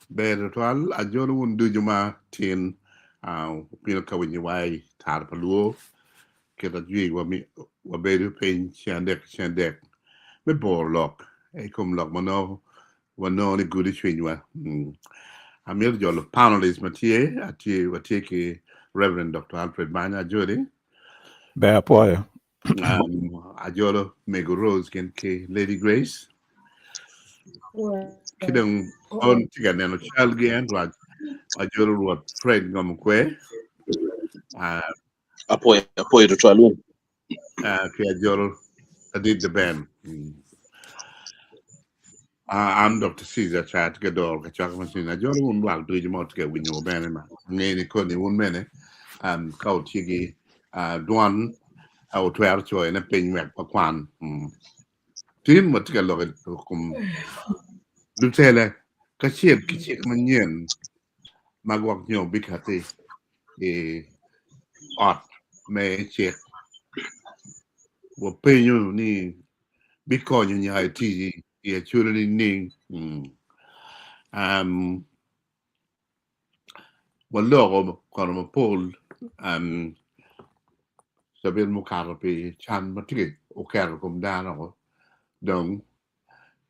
Better twal a jolo wun du juma tin pino ka wini wai tar paluo ke da jui wa beru pen chandek me bor lok e kum lok mano wa no ni gudi chwinywa amir jolo panelist matie watie ki Reverend Dr. Alfred Banya Jody Be apoyo. a jolo Mego Rose ken ke Lady Grace kidang on tiga neno child gen a jolo ruot Fred Ngomkwe apoyo to twalun ke a jolo I did the band. I'm Dr. Caesar Chat Gador, Kachak Machine. I just want to do the to get with your band. Nanny Connie, 1 minute, Kao Tigi, Duan, our 12 choy, and a pin back for Kwan. Team, what to get look at Lutella, Kachir, Kichik Manyan, Magwak, big hatty, a art, may check. Will pay you need Bitcoin in your IT, yeah, truly need. Wallo kono Paul sabil mukaro pe chan matige o kero kom dano ko dong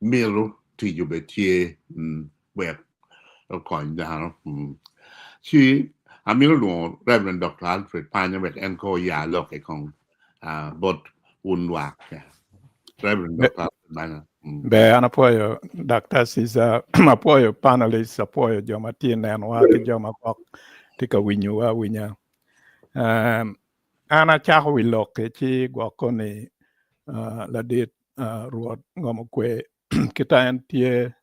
miro ti ju betie web o coin dano chi amiro lo Reverend Dr. Alfred Panya wek en ko ya lo ke kong bot unwa Reverend Dr. Alfred Panya Be an apoyo Dr. Caesar apoyo panelist apoyo joma tin en wa ki joma kok tika winyu wa winya. Ana chako wilok ke chi gwakoni la dit ruot ngomo kwe kita en tie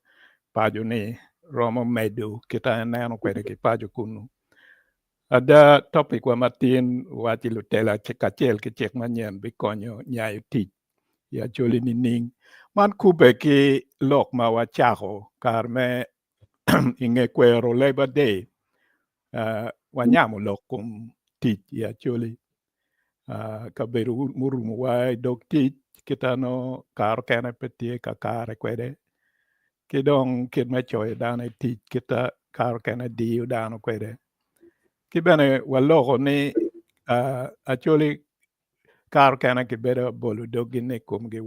paju ni romo medu kita en neno kwede ki paju kunu. Ada topic wa matin wati lutela kachel ki chek manyen bikonyo nyayo tich ya choli ni ning. Man kube ki lok ma wachako kar me inge kwero Labor Day wanyamo lok kum tich ya choli kaberu murumu wa dok tich kita no kar kene petie ka kare kwede kidong kid me choy dane tich kita kar kene diu dano kwede kibene waloko ni actually kar kene kibeda bolu dogi ne kum gi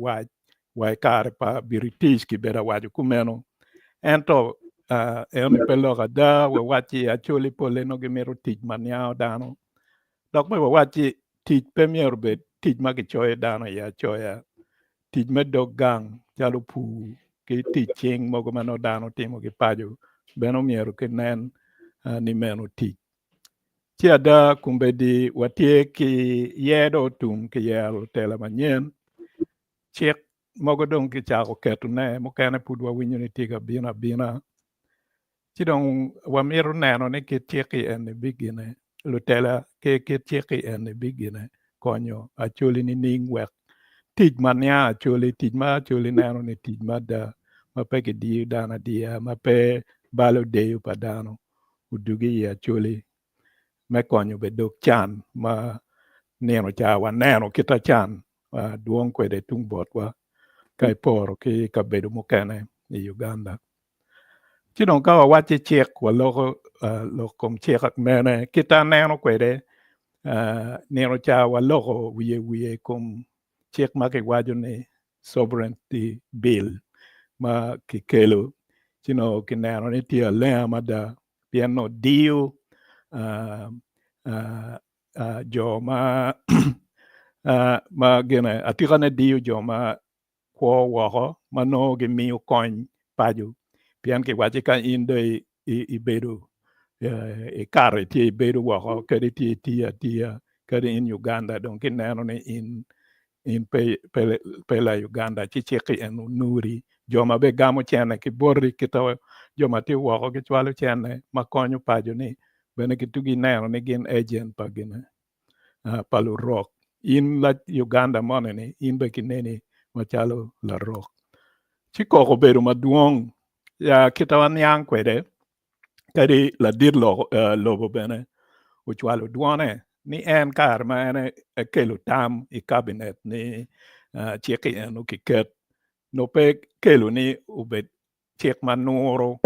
wai kare pa biritis kibeda waju kumeno ento eoni peloka da we wachi actually pole no gimero tich manyao dano dok me wachi tich premier be tich magichoye dano ya choya tich medok gang chalo pu ki tich ching mogo mano dano timo gi paju beno miero ki nen ni meno tich chia da kumbe di watie ki yedo tum ki yel tela manyen chik mogo dong ki chako ketu ne mokene pudwa winyo ni tiga bina chidong wamiru neno ni ki tiki ene bigine lutela ki tiki ene bigine konyo acholi ni ning wek tij mania acholi tij ma acholi neno ni tij ma da ma pe ki di dana dia ma pe balo deyo pa dano udugi ya acholi me konyo be dok chan ma neno cha wa neno kita chan duong kwede tung bot wa kai poro ki kabedo mokene i Uganda chidong ka wache chek wa lokom chek ak mene kita neno kwede neno cha wa loko wiye kom chek ma ki wajo ni sovereignty bill ma ki kelo chino ki neno ni tia lea mada piano dio jo ma ma gene atika ne dio jo ma kwo woko mano gi miyo kony paju pian ki wache ka indo i bedo e kare ti bedo woko kadi ti tia kadi in Uganda don ki neno ni in pela Uganda chi chiki en nuri joma be gamo chene ki borri kita joma ti woko ki chwalo chene ma konyo paju ni bene ki tugi neno ni gin agent pa gine palu rock in la Uganda mone ni in be ki neni machalo la rock chikoko bedo maduong ya kita wanyang kwede kadi la dir lobo bene uchwalo duone ni en kar ma ene kelo tam i cabinet ni cheki enu ki ket no pe kelo ni ubet chek manuro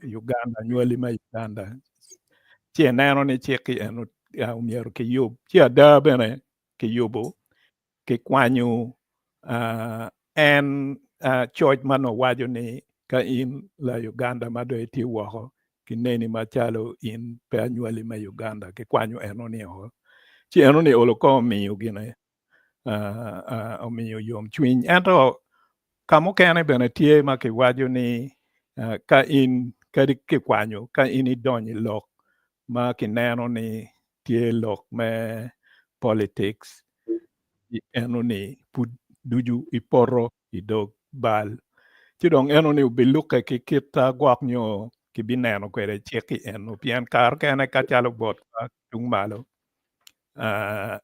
Uganda nywali ma Uganda ci neno ni ci ki eno umiero ki yub ci ada bene ki yubu ki kwanyo en church mano wajo ni ka in la Uganda ma do iti woko ki neni machalo in pe anywali ma Uganda ki kwanyo eno ni ho ci eno ni olo ko miyo gine omiyo yom chwiny ento kamukene bene tie ma ki wajo ni ka in kadi ki kwanyo ka in idonyo lok ma ki neno ni tie lok me politics eno ni pud duju iporo idog bal ci dong eno ni ubiluke ki kit gwak nyo ki bineno kwede cheki eno pien kar kene ka chalo bot tung malo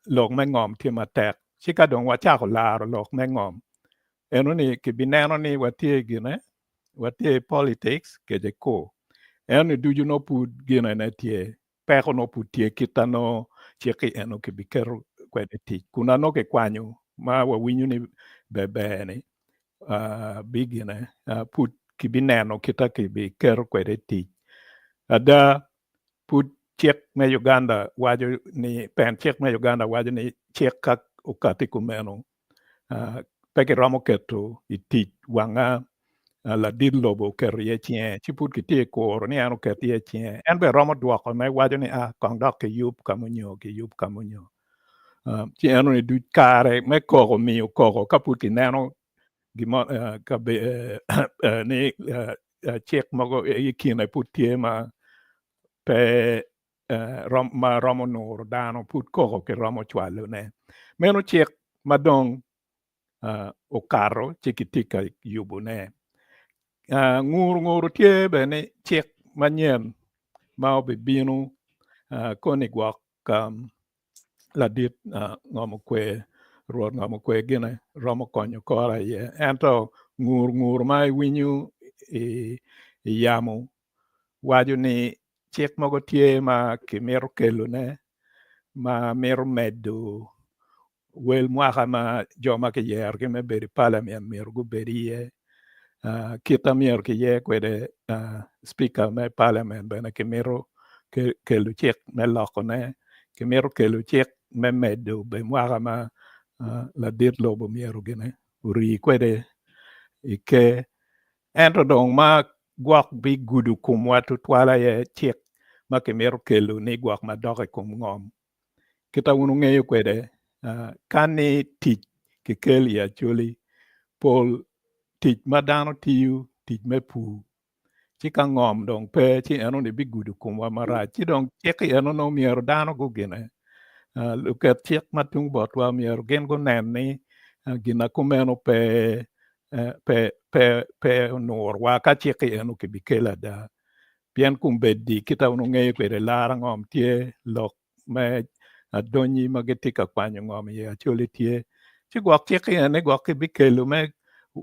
lok me ngom tie matek ci ka dong wachako laro lok me ngom eno ni ki bineno ni watie gine watie politics keje ko eno ni duju no pud gine ne tie peko no pud tie kitano cheki eno ki bikero kwede tich kuna no ki kwanyo ma wawinyo ni bebe ni bigine pud ki bineno kita ki bikero kwede tich ada pud chek me Uganda wajo ni pen chek me Uganda wajo ni chek kak ukati kumeno peki romo keto itich wanga la dir lobo ker ye chien ci pud ki tie koro ni eno ket ye chien en be romo dwoko me wajo ni kong dok ki yub kamunyo ci eno ni du kare me koko miyo koko ka pud ki neno gimo ka be ni chek mogo ikine pud tie ma pe ma romo nuro dano pud koko ki romo chwalo ne meno chek madong okaro chikitika yubu ne ngur tie bene chek manyen ma obibino koni gwak ladit ngomo kwe ruoth ngomo kwe gine romo konyo kora ye ento ngur ma winyu yamo wajo ni chek mogo tie ma kimiro kelo ne ma miro medo wel mwaka ma joma ki yer ki me bedi parliament miro gu bedi ye kita miro ki ye kwede speaker me parliament bene ki miro kelo chek me loko ne ki miro kelo chek me medo be mwaka ma la dit lobo miro gine uri kwede ike ento dong ma gwak bi gudu kum watu twala ye chek ma ki miro kelo ni gwak ma doke kum ngom kita unu ngeyo kwede kani tich ki kel ya chuli pol tich ma dano tiyo tich me pu ci ka ngom dong pe ci eno ni bi gudu kum wa mara ci dong cheki eno no miero dano go gine luket chek matung bot wa miero gen go nen ni gina kumeno pe nur wa ka cheki eno ki bikela da pien kum beddi kita unu ngeyo kwede lara ngom tie lok me adonyi magetika kwanyo ngom ye acholi tie ci gwak cheki ene gwak ki bikelo me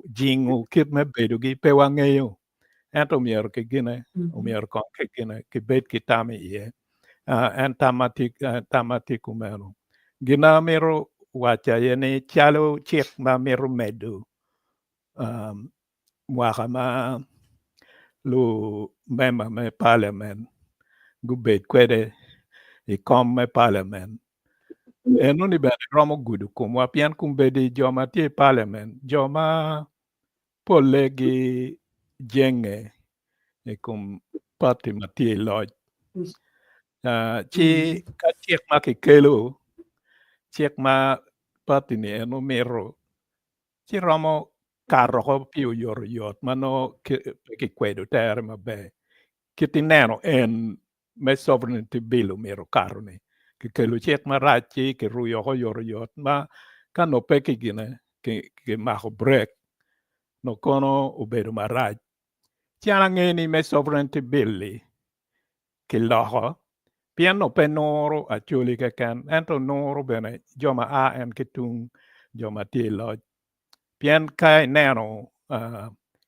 jingu kit me bedo gi pe wangeyo ento miero ki gine umiero kon ki gine ki bed ki tami ye en tamati kumeno gina miro wacha ye ni chalo chik ma miro medo mwaka ma lu member me parliament gubed kwede i kom me parliament eno ni bene romo gudu kum wa pien kum bedi joma tie parliament joma pole gi jenge e kum party ma tie loj ci ka chek ma ki kelo chek ma party ni eno miro ci romo karo ko piu yor yot mano ki kwedo tere mabe kiti neno en me sovereignty bill miro karo ni ki kelo chek ma rachi ki ruyo ko yor yot ma kano peki gine ki mako break no kono ubedo marach chiana ngeni me sovereignty bill li ki loko pien no pe noro acholi ke kan ento noro bene joma en kitung joma tie loj pien kai neno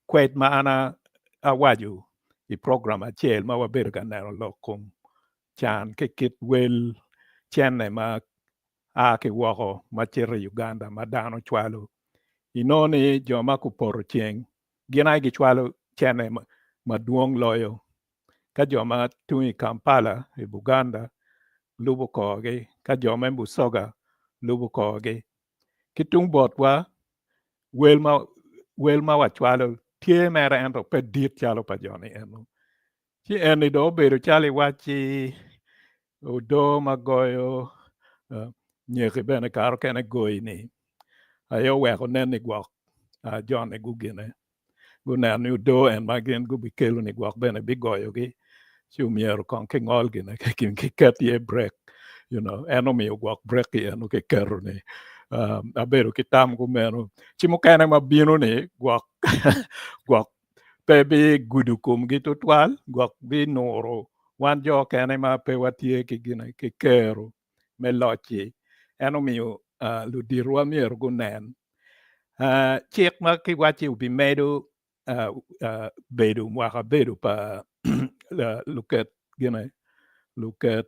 kwet ma ana awaju i program achiel ma wabedo ka neno lokum chan ke kit wel chene ma ki woko ma chiro Uganda ma dano chwalo inoni joma kuporo chieng gina gi chwalo chene maduong loyo ka joma tui Kampala e Buganda lubu kogi ka joma Busoga lubu kogi kitung botwa welma wachwalo tie mere ento pe dit chalo pa joni eno chi eni do bedo chali wachi udo magoyo nyeke bene karo kene goyini ayo weko neni gwok John gugine gunen udo en magin gubi kelo ni gwok bene bigoyogi chumiero kon ke ngol gine ke kin ke katie break eno mi gwok break eno ke kerone abedo kitam gumeno chimo kene mabino ni gwok gwok pe bi gudu kum gi tutwal gwok bi noro wan jo kene ma pe watie ke gine ke kero me lochi eno mi ludirwa mier gunen chik ma ki wachi ubi medo bedo mwaka bedo pa luket gine luket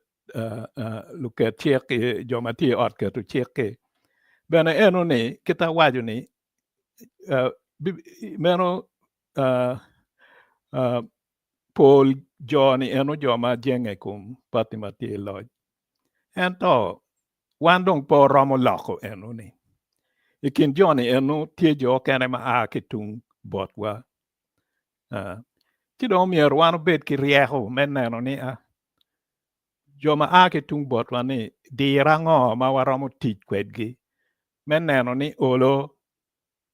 chik joma ti ot ketu chik bene eno ni kita waju ni meno pol joni eno joma jenge kum pati mati loj ento wan dong po romo loko eno ni ikin joni eno tie jo kene ma kitung botwa kido mier wan bet ki rieko men neno ni joma kitung botwa ni dirango ma waromo tich kwedgi men neno ni olo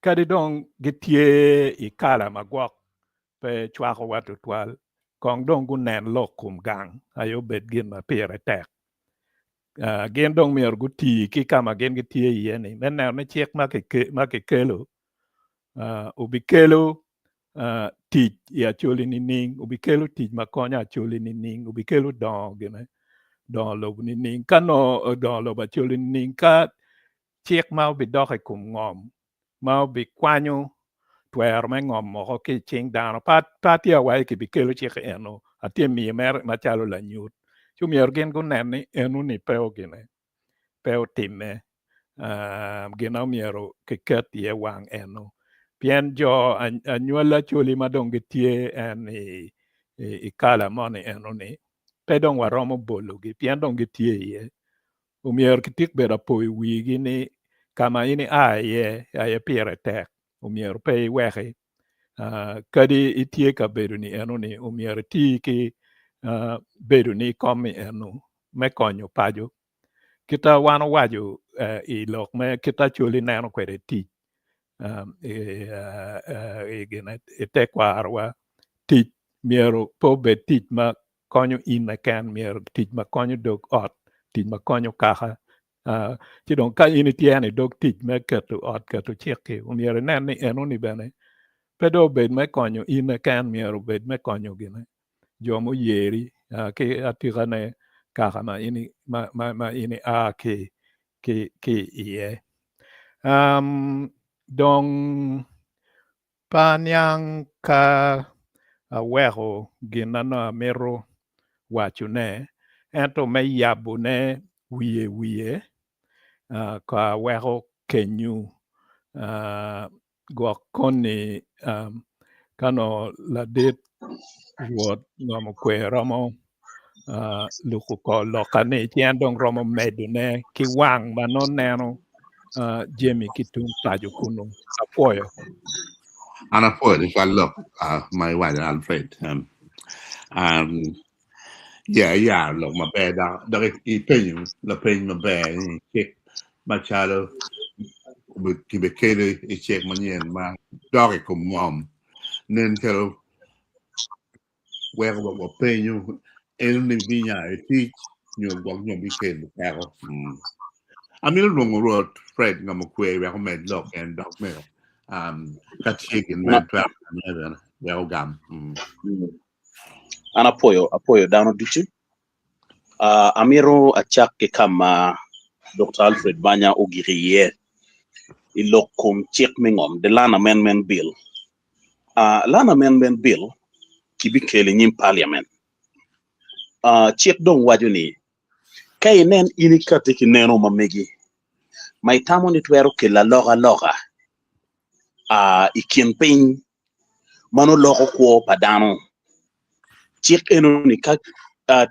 kadi dong gitie ikala magwok pe chwako watu twal kong dong gunen lokum gang ayo bet gin ma pire tek gin dong mier guti ki kama gin gitie yeni men neno ni chik ma kelo ubi kelo tich ya chuli ni ning ubi kelo tich ma konya chuli ni ning ubi kelo don gine don lob ni ning kano don lob chuli ni ning ka chik ma ubi doke kum ngom ma ubi kwanyo twer me ngom moko ki ching dano pati awai ki bi kelo chik eno atie mi mer machalo la nyut chumier gin gunen ni enu ni peo gine peo time gina miero ki ket ye wang eno pien jo anyuala chuli madong gitie en ikala moni eno ni pedong waromo bolo gi pien dong gitie ye umier kitik beda poi wigi ni kama ini aye pire tek umier pe weke kadi itie ka bedo ni eno ni umier ti ki bedo ni komi eno me konyo pajo kita wano waju ilok me kita chuli neno kwede ti gina tekwarwa tich miero po be tich ma konyo in na ken miero tich ma konyo dog ot tich ma konyo kaka ci don ka in tiene dog tich me ketu ot ketu chiki miero nen ni eno ni bene pedo bed me konyo in na ken miero bed me konyo gina jomo yeri ki atigane kaka ma ini ma ini ki iye dong panyang ka weko ginana mero wachune ento me yabune wiye ka weko kenyu gwakoni kano ladit ruot ngomo kwe romo luku ko lokane chien dong romo medune ki wang manon neno Jimmy kitung tajo kuno apoyo Anapoyo if I look my wife Alfred yeah look my bed the penyu la penyu my bed check machado kibekele check manien ma dog ko mom nen tell where what penyu en ni vinya teach you go you be ken pero Amil long road Fred ngamakwe recommend look and dog mail kat chicken man trap well gam Anapoyo dano dichi amiro achake kama Dr. Alfred Banya Ogiriye ilokum chik mingom the Land Amendment Bill Land Amendment Bill kibikele nyim parliament chik dong wajuni kay nen inikate ki neno mamegi may tamo ni twero ke la loga ikin pin mano loko ko padano chik enoni ka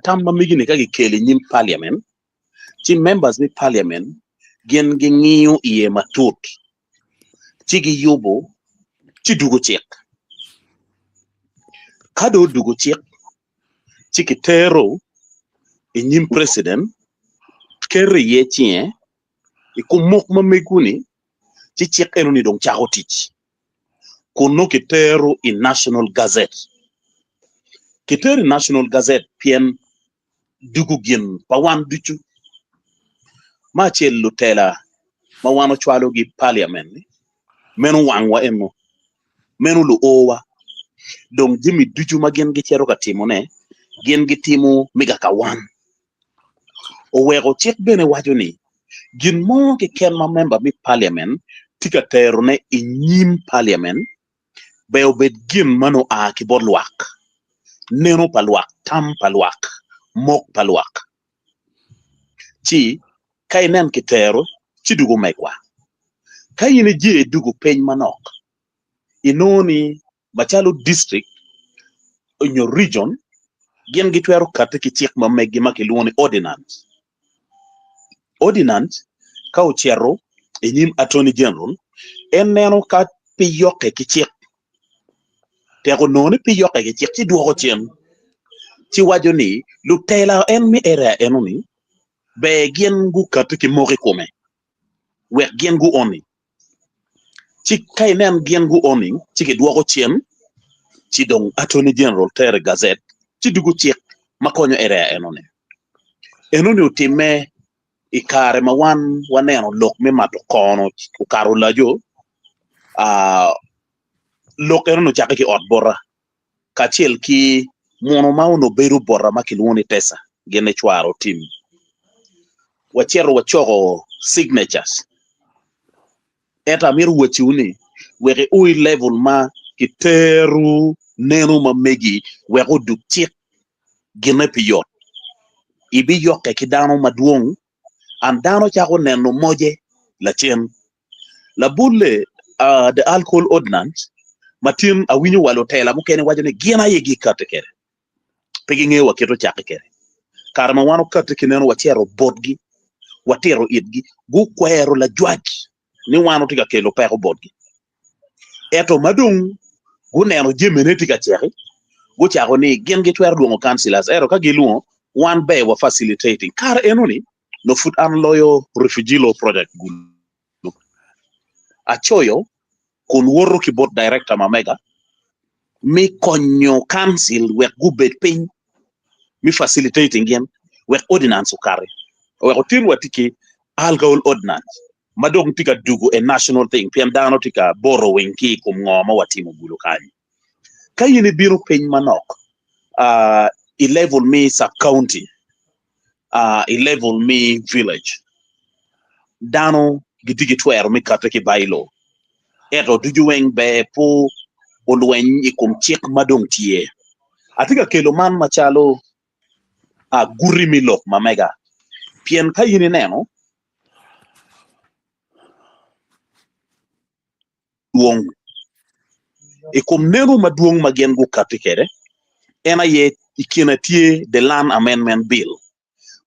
tamba migini ka gikele nyim parliament chi members ni parliament gen gi ngiyo iye matut chi gi yubo chi dugo chik kado dugo chik chi kitero nyim president kere ye chie ikumok mameguni chi chik enoni dong chago tich kuno kitero in National Gazette. Kitero National Gazette pien dugu gin pawan duchu. Machel lutela mawano chwalo gi parliament ni. Menu wangwa emo. Menu lu owa. Dong jimi duchu ma gen gi chero ka timo ne. Gen gi timo miga ka wan. Owego chik bene wajo ni. Gin mo ke ken ma member mi parliament. Tika tero ne inyim parliament. Beo bet gin mano a kibor luak. Neno paluak, tam paluak, mok paluak. Chi, kay nen kitero, chi dugu mekwa. Kay yine je dugu peny manok. Inoni, Bachalo district, in your region, gen gitwero kate ki chik ma megi makiluoni ordinance. Ordinance, ka uchero, enyim attorney general, en neno ka piyoke ki chik. Tego noni piyoke ki chik chi duogo chien. Chi wajo ni lutela en mi era enoni be gen gu katu ki mori kome we gen gu oni chi kay nem gen gu oni chi ki duogo chien chi dong attorney general tere gazette chi dugu chik makonyo era enoni utime ikare ma waneno lok me mato kono ukaro lajo lok enoni chake ki ot bora kachiel ki mono ma uno beru borra ma kiluoni tesa gene chwaro tim wachero wachogo signatures eta mir wachiuni wege ui level ma kiteru neno ma megi wego duk chik gene piyot ibi yoke ki dano maduong an dano chako neno moje la chen la bulle the alcohol ordinance matin awinyo walo tela mukene wajo ni gina yegi kate kere pegi ngeyo waketo chake kere karma wano kate kineno wachero bodgi watero idgi gu kwero la jwaji ni wano tika kelo pero bodgi eto madung gu neno jemene tika cheri gu chako ni gen gitwero duongo councillors ero ka giluo one bay wa facilitating kar enoni no foot an loyo refugee law project gu achoyo kun worro ki board director mamega mi konyo council wek gu bet piny mi facilitating gen wek ordinance ukare wek otin watiki alcohol ordinance madong tika dugu a national thing pien dano tika borrowing ki kum ngoma watimo bulu kanyi kayini biro piny manok i level me sub county i level me village dano gidigi twero mi kate ki bailo eto dujuweng be po olweny ikum chik madong tie atika kelo man machalo guri milok mamega pien ka yini neno duong ikum neno maduong magen gu katikere ena ye ikina tie the land amendment bill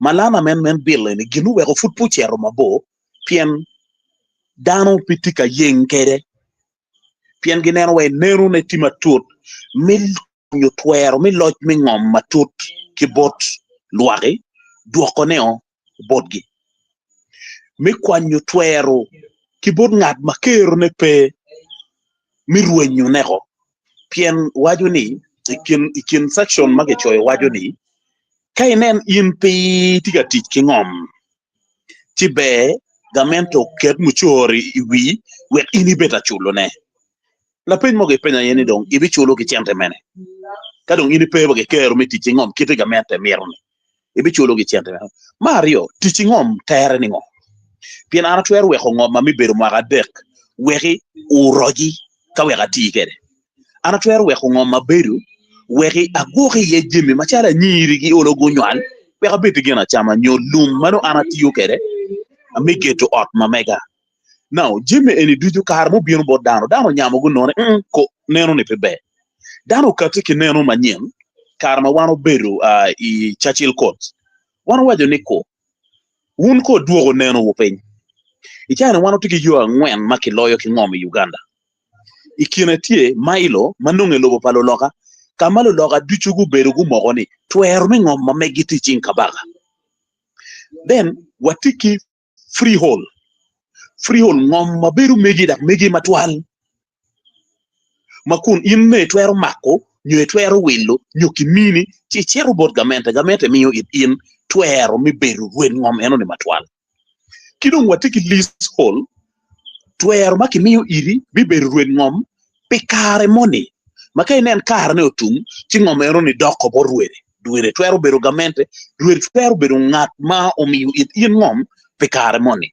malan amendment bill ni ginu wego futpu chero mabo pien dano pitika yeng kere pien gineno we nenu ne tima tut mil nyo twero mi loj mi ngom matut ki bot luare duoko neo bodgi mi kwanyo twero ki bot ngad makero ne pe mi ruenyo neko pien wajo ni ikin section mage choyo wajo ni kainen in pi tiga tich ki ngom tibe gamento ket muchori iwi wek ini beta chulo ne la pen moge penya yeni dong ibi chulo ki chente mene kadong ini pe moge kero mi tich ngom kiti gamente mirne ibi chulo ki chente mene mario tich ngom tere ni ngom pien ana twer weko ngom ma mi beru maga dek weki uroji ka weka tikere ana twer weko ngom ma beru weki agoki ye jimi machala nyiri gi olo gunywal weka beti gena chama nyolum mano ana tiyo kere ami geto ot mamega now jimi eni duju kar mo bieno bo dano nyamo gu none ko neno ni pebe dano katiki neno manyen karma wano beru i Churchill Court wano wajo ni ko un ko duogo neno wopeny ichane wano tiki yo ang'wen makiloyo ki ng'om Uganda ikine tie mailo manonge lobo palo loka kamalo loka duchugu beru gu mogo ni twer mi ng'om mamegiti ching kabaga then watiki freehold ng'om maberu megi dak megi matwal makun in ne twero mako nyo twero wilo nyo kimini chi chero bot gamente miyo in twero mi beru wen ng'om eno ni matwal kidong watiki leasehold twero makimiyo iri bi beru wen ng'om pikare moni makai nen kar ne otum chi ng'om eno ni doko bor duere twero beru gamente duere twero beru ng'at ma omiyo in ng'om pikare moni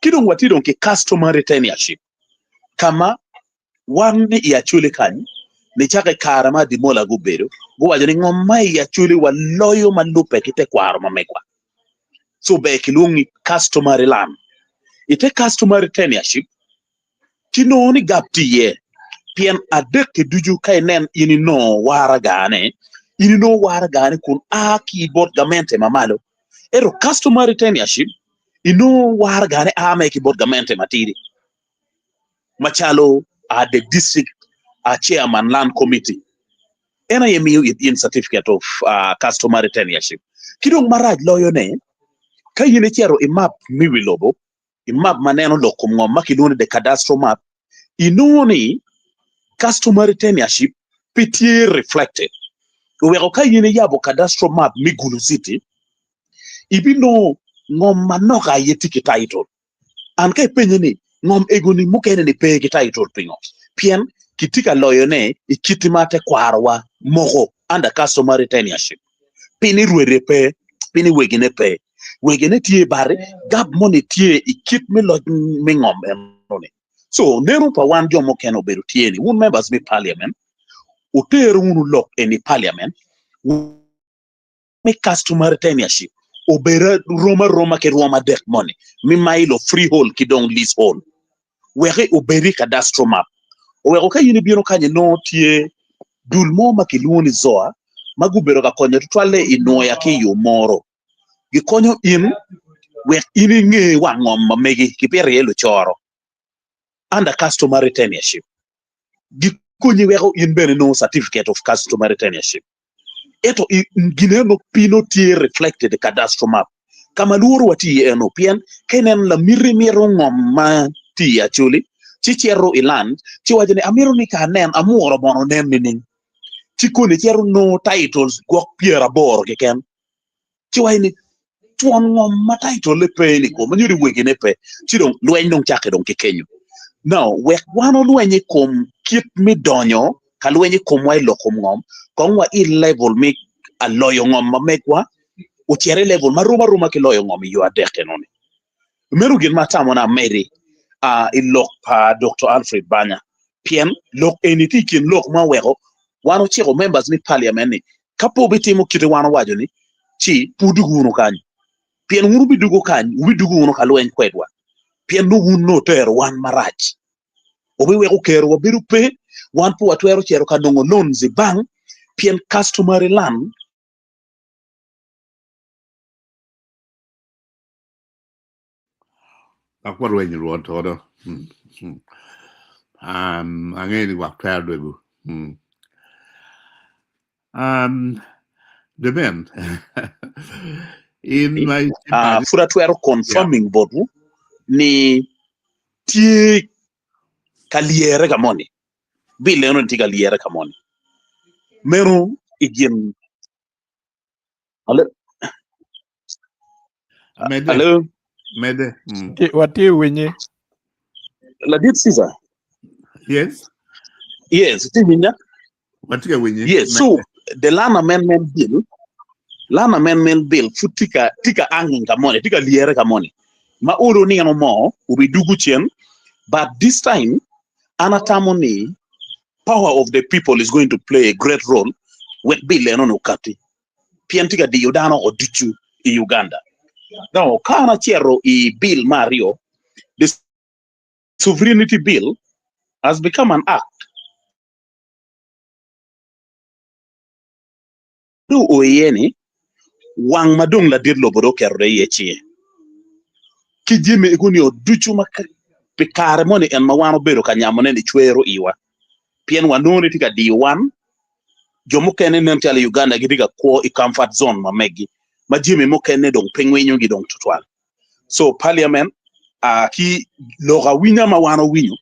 kidong watidong ki customary tenureship kama wan ni iachule kanyi ni chake kara ma dimola gubedo guwajo ni ng'om ma iachule waloyo malupe kite kwaro mamekwa so be kilungi customary land ite customary tenureship kino ni gap tiye pien adek ke duju kai nen ini no wara gane kun aki bot gamente mamalo ero customary tenureship ino wara gane ki bot gamente matiri machalo the district chairman land committee ena yemiyo in certificate of customary tenureship kidong maraj loyo ne ka yine chero imap miwilobo imap maneno lokum ng'om makidone the cadastral map inoni customary tenureship pitie reflected weko ka yine yabo cadastral map migulu city ibino ng'om manoka yetiki title an kai penye ni ng'om egoni mukene ni pegi title pingo pien kitika loyo ne ikitimate kwarwa mogo under customary tenureship pini ruere pe pini wegine pe wegine tie bare gap money tie ikit me lo me ng'om enone so nero pa wan jomo keno beru tie ni un members mi parliament uter unu lock any parliament me customary tenureship obera roma ke roma dek money mi mailo freehold kidong leasehold wege oberi cadastral map oweko ka yini biro kanye no tie dul mo makiluoni zoa magubero ka konyo twale inoya ki yo moro gikonyo in wek ini nge wa ng'om mamegi kipere yelo choro under customary tenureship gikonyi weko in bene no certificate of customary tenureship eto gineno pino tie reflected cadastral map kama luoro wati eno pien kenen la miro ng'om ma ti achuli chichero iland chiwajene amiro ni kanen amuoro bono nen ninin chikone chero no titles gok piera bor keken chiwajene tuon ng'om ma title le pe ni ko manyuri wege ne pe chidong lweny dong chake dong kekenyo now wek wano lwenye kom kit mi donyo ka lwenye kom wa ilokom ng'om kongwa i level mi aloyo ng'om mamekwa uchiere level maruma kiloyo ng'om yu adeke noni meru gin matamo na meri ilok pa Dr. Alfred Banya pien lok eniti kin lok ma weko wano chiko members ni parliament ni kapo bitimo kite wano wajo ni chi pudugu uno kanyo pien unu bidugo kanyo ubidugo uno kalweny kwedwa pien no uno tero wan marach obi weko kero wabiru pe wan po watwero chero kanongo loans bang pien customary land akwar wenyi ruon todo angeni wak ter dwegu the men in my fura twero confirming bodu ni tie kaliere kamoni bile no ti kaliere kamoni meru igin hello mede wati wenye la dit Caesar yes ti minya watika wenye yes so the land amendment bill futika tika angin kamoni tika liere kamoni ma oro ni no mo ubi dugu chen but this time anatamoni power of the people is going to play a great role when bill no kati piantika di yodano odichu in Uganda now kana chero I bill Mario the sovereignty bill has become an act do o yeni wang madong la dir lo bodo kerre yechi ki jimi iguni o duchu mak pikare moni en mawano bedo kanyamone ni chwero iwa pien wanone tika D1 jomo kene nen tala Uganda gidiga ko I comfort zone mamegi majimi mo kene dong pengwenyo gi dong tutwal so parliament ki loga winya mawano winyo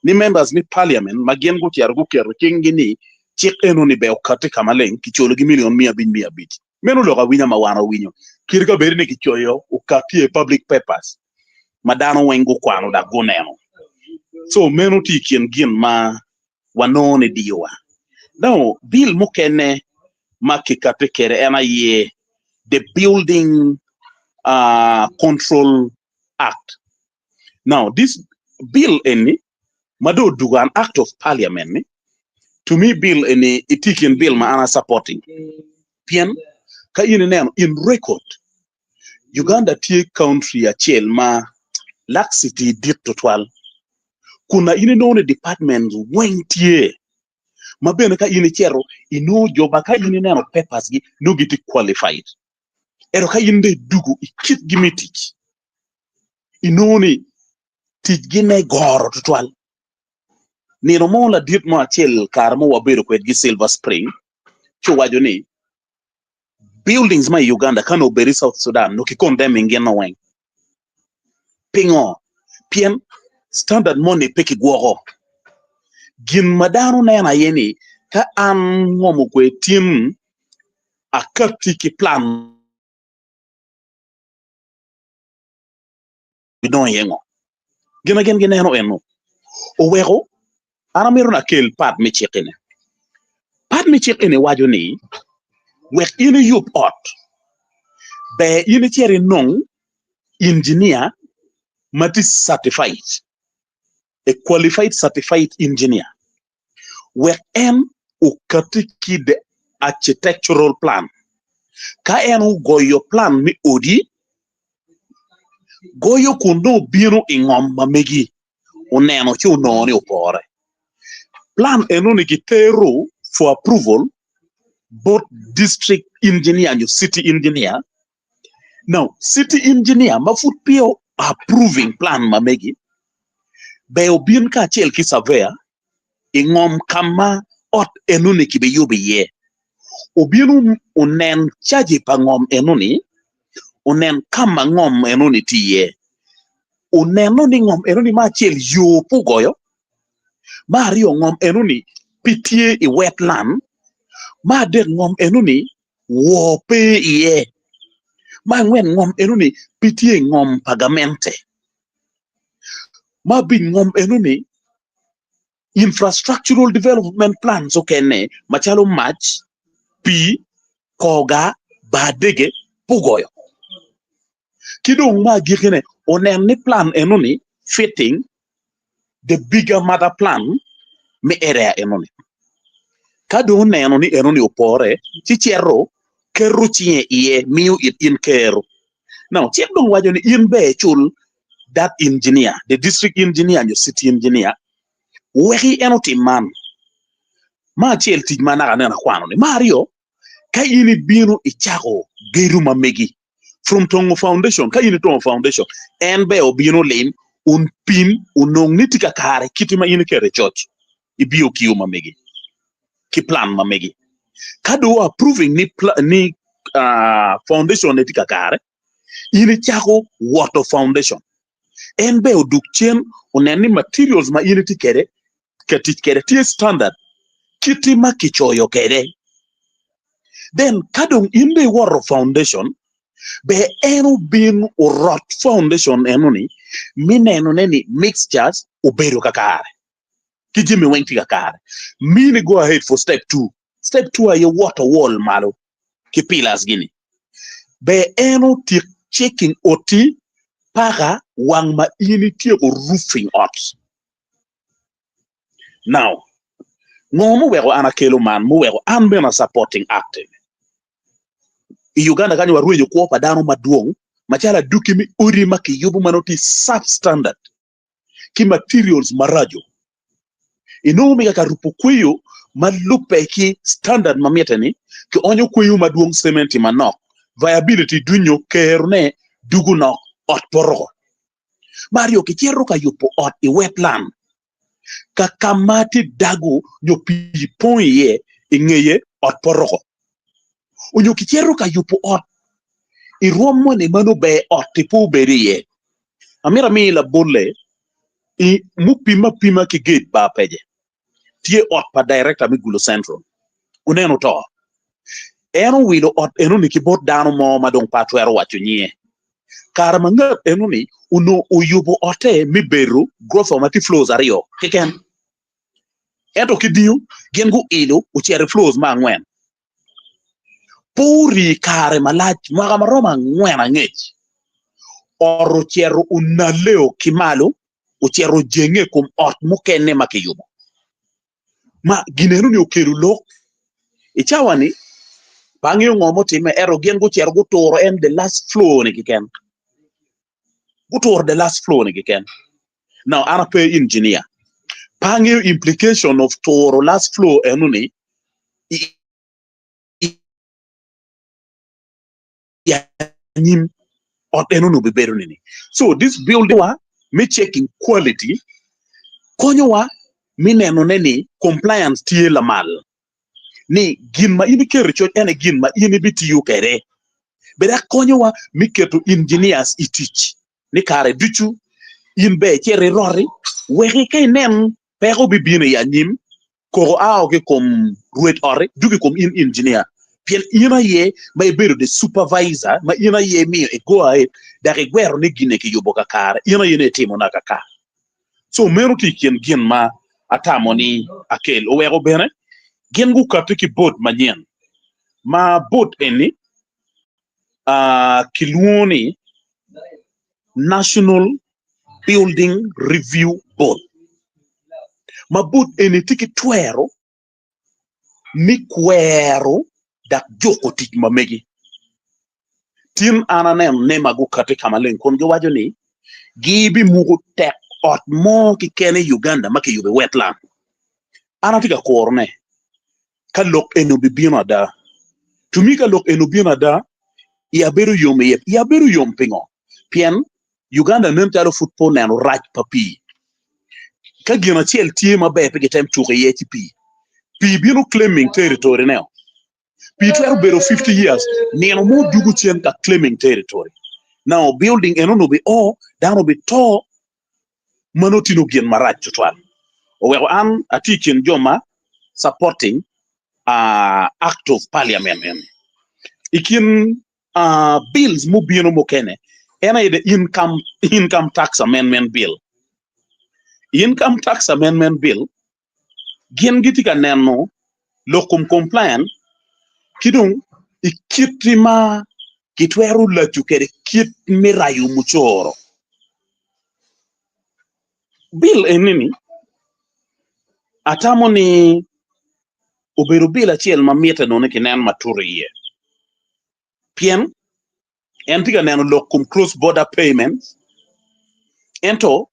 ni members ni parliament magien go tiar go ker kingini chik eno ni be okate kamaleng kicholo gi million 100 meno loga winya mawano winyo kirga beri ni kichoyo ukapie public papers madano wengo kwano da goneno so meno tikien gin ma wanone diwa now bill mukene makikate kere ena ye the building control act now this bill any mado dugan act of parliament ni to me bill any itikin bill ma ana supporting pien ka yini neno in record Uganda tie country achiel ma laxity dit total kuna ini no department wentie mabene ka ini chero ino joba ka ini neno papers gi no giti qualified ero ka inde dugu ikit gimitich inoni tich gine goro total ni no mo la dit mo achiel karmo wabero kwet gi Silver Spring chuwajo ni buildings ma Uganda kano beri South Sudan no ki condemn ngeno wen pingo pien standard money peki gwogo gin madano na yeni ka an ngomo kwe tim akati ki plan bidon yengo gina gen eno eno o wego ana mero na kel pat mi chekene wajo ni wek ini yup ot be ini chere nong engineer mati certified a qualified certified engineer where en ukatiki the architectural plan ka en goyo plan mi odi goyo kundo biro ingom mamegi uneno chi unoni upore plan enoni kitero for approval both district engineer and city engineer now city engineer mafut pio approving plan mamegi be obin ka chel ki surveyor ingom kama ot enuni kibe yubi ye obinu unen chaji pa ngom enuni unen kama ngom enuni tiye uneno ni ngom enuni ma chel yo pugoyo ma rio ngom enuni pitie I wetland ma de ngom enuni wo pe ye ma ngwen ngom enuni pitie ngom pagamente ma bi ngom enuni infrastructural development plans okene machalo match pi koga badege pugoyo kidong ma gikene onen ni plan enuni fitting the bigger mother plan mi area enuni kado neno ni enuni opore chichero keru chie iye miu it in keru now chiek dong wajo ni in be chul that engineer the district engineer and your city engineer wehi enoti man ma chiel tij mana kanena kwano ni Mario ka ini binu ichago geru mamegi from Tongo Foundation ka ini Tongo Foundation en be obinu lim un pin unong nitika kare kitima ini kere church ibio kiu mamegi ki plan mamegi kado approving ni foundation netika kare ini chago water foundation en be odukchen uneni materials ma ini tikere katich kere tie standard kitima kichoyo kere then kadong inde war foundation be enu bin urot foundation enuni mineno neni mixtures ubero kakare kijimi wenti kakare mini go ahead for step 2 are your water wall malo ki pillars gini be enu checking oti para wang ma ini tie roofing out now ngomu wego anakelo man mu wego ambena supporting acting Uganda kanyo waruejo kwa padano maduong machala dukimi uri maki yubu manoti substandard ki materials marajo ino mi ka rupo kuyo malupe ki standard mamiete ni ki onyo kuyo maduong cement manok viability dunyo kerne dugu no ot poro Mario ki chero ka yupo ot i wetland ka kamati dagu nyo pi ponye ingeye ot poro onyo ki chero ka yupo ot i romo ni mano be ot tipo beriye amira mi la bolle i mupima ki gate ba peje tie ot pa director mi gulo central uneno to eno wilo ot eno ni kibot dano mo madong patwero wacho nyie kara mangap eno ni uno uyubo ote mi beru growth mati flows ariyo kiken eto kidiyo gengu ilo uchere flows ma ngwen puri kare malach maga maroma ngwen angech oro chero unaleo kimalo uchero jenge kum ot mukene makiyubo ma gineno ni okelu lok ichawani bangyo ngomo time ero gen go chero go toro en the last floor ni kiken go toro the last floor ni kiken now ana pay engineer bangyo implication of toro last floor enuni ya nim ot enunu be beru ni so this building wa me checking quality konyo wa mi neno neni compliance tie la mal ni ginma ini kercho ene ginma ini bitiyu kere beda konyo wa mi keto engineers itich ni kare duchu in be chere rori wehi kay nen pero bibine ya nim ko ao ke kom ruet ore dugi kom in engineer pien ina ye may beru de supervisor ma ina ye mi e go ahead da guerre ni gine ki yoboka kare ina ye ne timo na kaka so mero ki gin ma atamoni akel o wero bene gen gu kapiki boat manyen ma boat eni kilwoni National Building Review Board ma boat eni tiki twero mi kwero dak joko tik mamegi tin ananem ne magu kate kamalen kon ge wajo ni gibi mugu tek ot mo ki kene Uganda maki yube wetland anatika korne kalok eno bibina da tumika lok eno bibina da ya beru yom pingo pien Uganda nentaro football nano raj papi ka gina chiel tie mabe pe getem chuke ye ti pi bino claiming territory now pi twero beru 50 years neno mo dugu chien ka claiming territory now building eno no be dano be to manotino gien maraj tutwan o an atikin joma supporting act of parliament ikin bills mo bino mo kene ena the income tax amendment bill gien gitika neno lokum compliant kidung ikitima kitweru la chukere kit mirayu muchoro bill enini atamoni oberu bill achiel mamiete no ne kinen maturiye pien entiga neno lokum cross border payments ento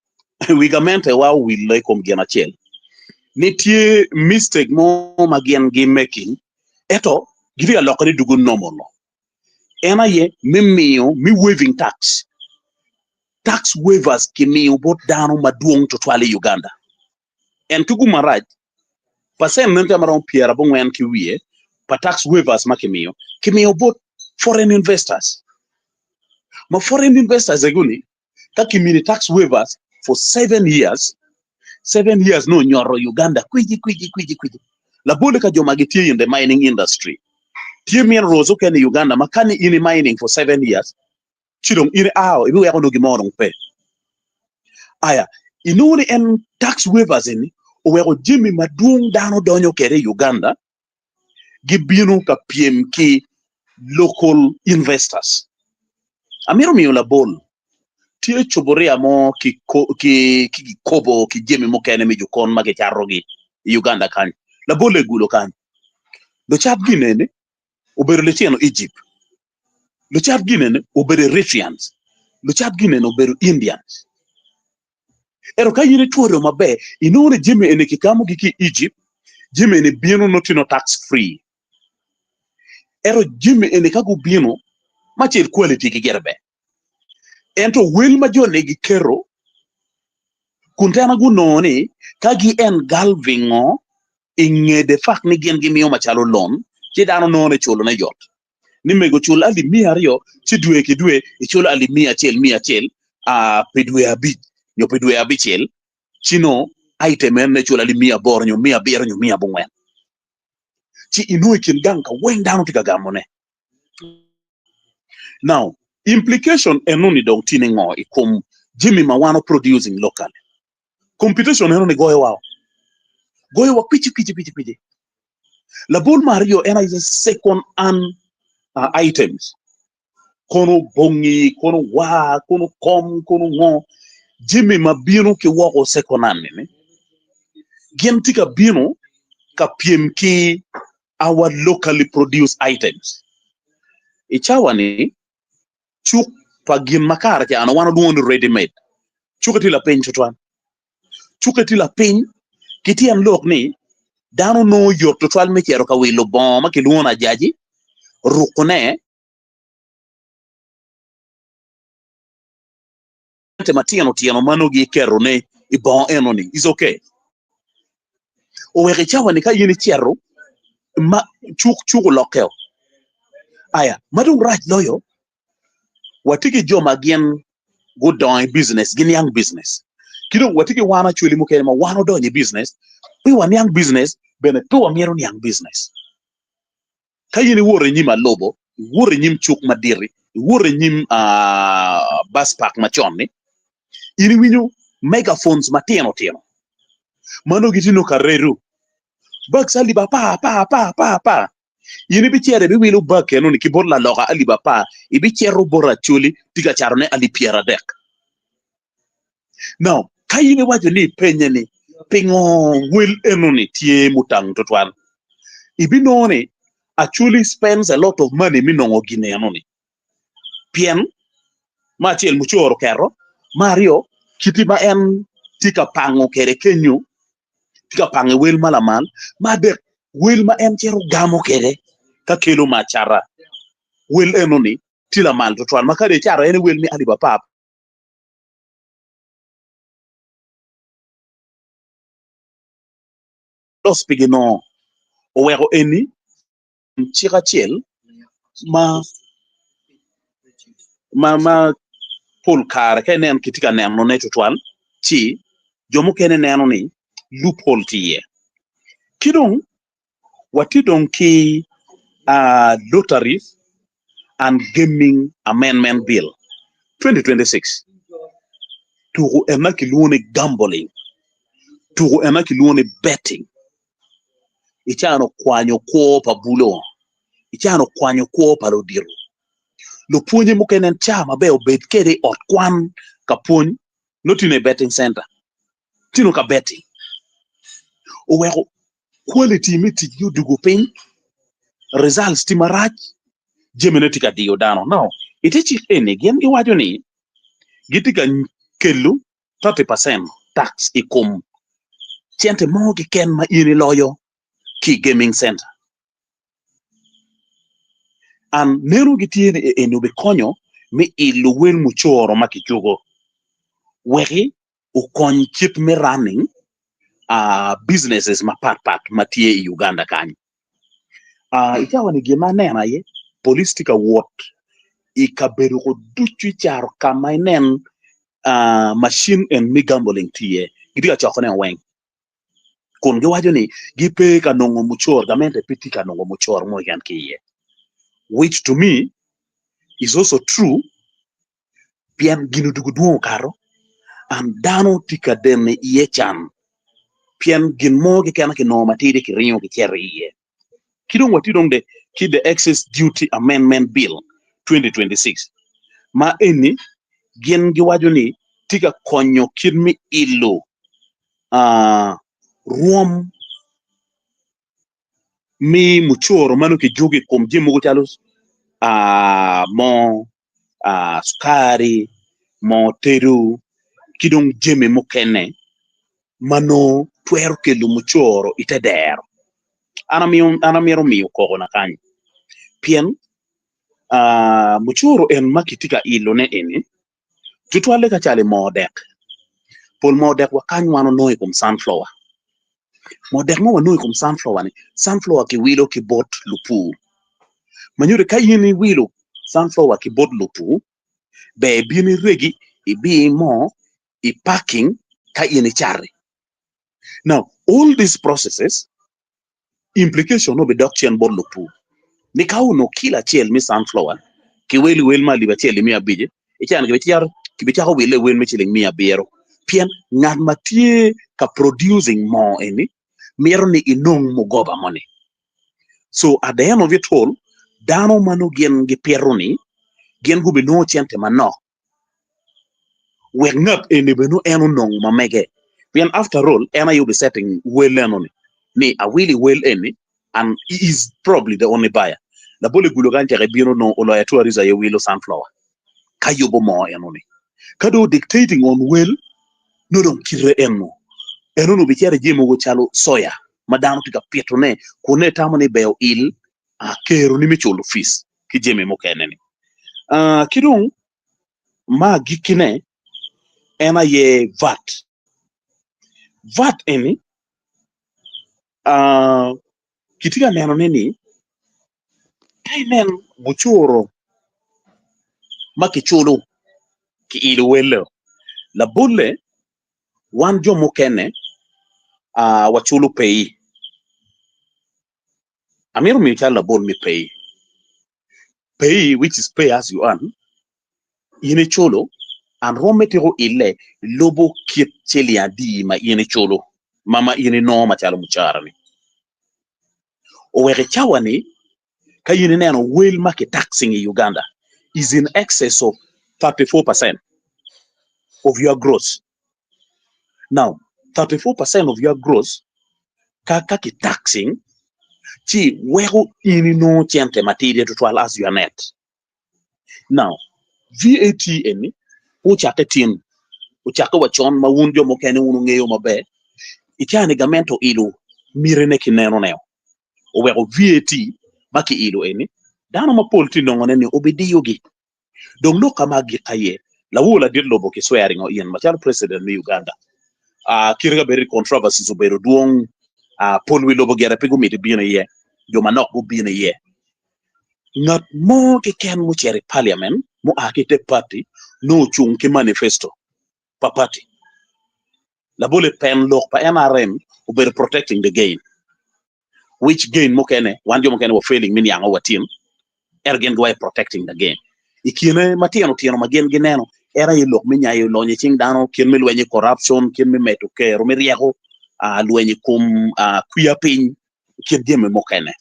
wigamente wa will kom gena chiel nitie mistake mo magien gi making eto gidi alokore dugu nomono ena ye mi waiving tax waivers kimiyo bot dano maduong to twale Uganda en tugu maraj percent nente maron piera bo ngwen ki wiye pa tax waivers kimiyo bot foreign investors ma foreign investors eguni ka kimini tax waivers for 7 years no nyoro Uganda kwiji la bole ka joma gitie in the mining industry tie mien rozo ken Uganda makani ini mining for 7 years chidong ini ibi weko no gimoro pe aya inuni en tax waivers ini o weko jimi maduong dano donyo kere Uganda gibino ka piem ki local investors amiro miyo la bol tie choboria mo ki kobo ki jemi mo kene mi jukon mage charrogi Uganda kan la bole gulo kan do chat ginene oberu letiano Egypt lo chat ginene oberu Eritreans lo chat ginene oberu Indians ero ka yine tuoro mabe inore jimi ene kikamu giki Egypt jimi ene bieno notino tax free ero jimi ene kagu bieno machel quality ki gerbe ento wel ma jone gi kero kuntana gu noni kagi en galvingo inge de fak ni gen gimiyo machalo lon ci dano none chulo na yot ni mego chulo ali mia rio ci dwe ki dwe chulo ali mia chel pedwe abi nyo pedwe abi chel chino item ne chulo ali mia bor nyo mia bier nyo mia bungwen ci ino kin gang ka wen dano tika gamone now implication enoni dong tiningo ikum jimmy mawano producing locally competition enoni goye wa pichi la bol mario ena is a second hand items kono bongi kono kono ngo jimmy mabino ke wako second hand ne gentika bino ka PMK our locally produced items ichawani chuk pagin makara ke ana wana duon ready made chukati la pen chotwan chukati la pen kitian lok ni dano no yor total me chero ka wilo bon ma ke luona jaji rukune te tiano mano gi kero ne i bon enoni is okay o wege chawani ka yini chero ma chuk lokeo aya madung raj loyo watiki joma gien go doing business gin young business kido watiki wana chuli mukele ma wano donye business we wan young business bene to amiero young business kayini wore nyima lobo wore nyim chuk madiri wore nyim bus park machoni ini winyo megaphones matino mano gitino kareru bag sali ba pa yini bi chere bi wilu bag eno ni kibor la loga ali ba pa ibi chero bora chuli tiga charone ali piera dek now kayini wajo ni penye ni pingo will eno ni tie mutang totwan ibi noni actually spends a lot of money minongo gine eno ni pien ma tiel muchoro kero mario kiti ba en tika pango kere kenyu tika pange wel malaman ma de wel ma en chero gamo kere ka kelo machara wel enoni tila mal to twan makade chara ene wel mi ali ba pap dos pigino o wero eni chira chiel ma pol kar ke nen kitika nen no ne to twan chi jomo kene neno ni loophole tiye kidong watidong ki lotteries and gaming amendment bill 2026 tugu enaki luone gambling tugu enaki luone betting ichano kwanyo ko pa bulo ichano kwanyo ko pa lodiru lo puonje mukenen chama be obed kere ot kwan ka puonj notine betting center tino ka betting o wego quality miti yudugo pin results timarach jemenetika dio dano now itichi ene gem iwajo ni gitika kelu 30% tax ikum chente mogi ken ma ini loyo ki gaming center an nero gitiene eno be konyo mi ilu wel muchoro makichugo wegi u kon chip me running businesses ma pat matie i Uganda kanyi ikawa ni gima nena ye politika wot ikabedo ko duchu charo kama inen machine and me gambling tie gidiga chokone weng kun giwajo ni gipe ka nongo muchor gamente piti ka nongo muchor mo yan kiye which to me is also true pian ginu dugu duo karo and dano tika dene iye chan pian gin mo gi kana ki no matide ki rinyo ki cherry iye kidong watidong de ki the excess duty amendment bill 2026 ma eni gin giwajo ni tika konyo kidmi ilo ruom mi muchoro mano ki jogi kom jimo chalo mo sukari mo teru kidong jeme mokene mano twero kelo muchoro itedero anamiro miyo kogo na kanyo pien muchoro en makitika ilo ne eni tutwale ka chale modek pol modek wakanyo wano noy kum sunflower modek mo wanoy kum sunflower ni sunflower ki wilo ki bot lupu manyure ka yini wilo sunflower ki bot lupu be bini regi ibi mo I packing ka yini chari. Now all these processes implication no be doctrine bot lupu ni ka uno kila chiel mi sunflower ki wel ma liba chiel mi abije ichan ki bicharo wile wel mi chiling mi abiero pien ng'at matie ka producing more eni miero ni inong mugoba money. So at the end of it all dano mano gen gi piero ni gen gubi no chente manok we ngap eni beno eno nong mamege pien after all ena you be setting well enoni ni a really well eni and he is probably the only buyer la bole gulogan tere bino no olo ya tourism ye wilo sunflower kayobo mo enoni kado dictating on well no don kire eno no bichare jemo go chalo soya madano tika pietone kone tamone beo il a kero ni michulo fees ki jeme mo keneni kidung ma gikine ena ye VAT eni kitika neno nini kainen muchoro makichulo ki ilu welo la bulle wan jomo kene wachulo pay amiru mi chala bol mi pay which is pay as you earn yene cholo and raw material ile lobo kit chelia di ma yene cholo mama yene no ma chala muchara ni o wege chawani ka yene neno well market taxing in Uganda is in excess of 34% of your gross. Now 34% of your gross kaki taxing chi wego ini no chente material to twal as your net. Now VAT eni uchake tin uchake wachon ma wunjo mokene unu ngeyo mabe ikiani gamento ilu mirene kineno neo owego VAT maki ilu eni dano ma polti nongone ni obidiyogi donc no kama gikaye la wula dirlo boki swearing o yen machal president ni Uganda kirga beri controversy so bero duong pol wi lobo gera pegu miti bina ye joma nok go bina ye ngat mo ke ken mu chere parliament mu akite party no chung ke manifesto pa party la bole pen lok pa NRM o bero protecting the gain which gain mo kene wan joma kene wo failing min yang watin ergen go protecting the gain ikine matiano tiano magen gineno era yilok minyayo lonye ching dano kien mi lwenye corruption kien mi meto ke romiriego lwenye kum kuya piny kien geme mokene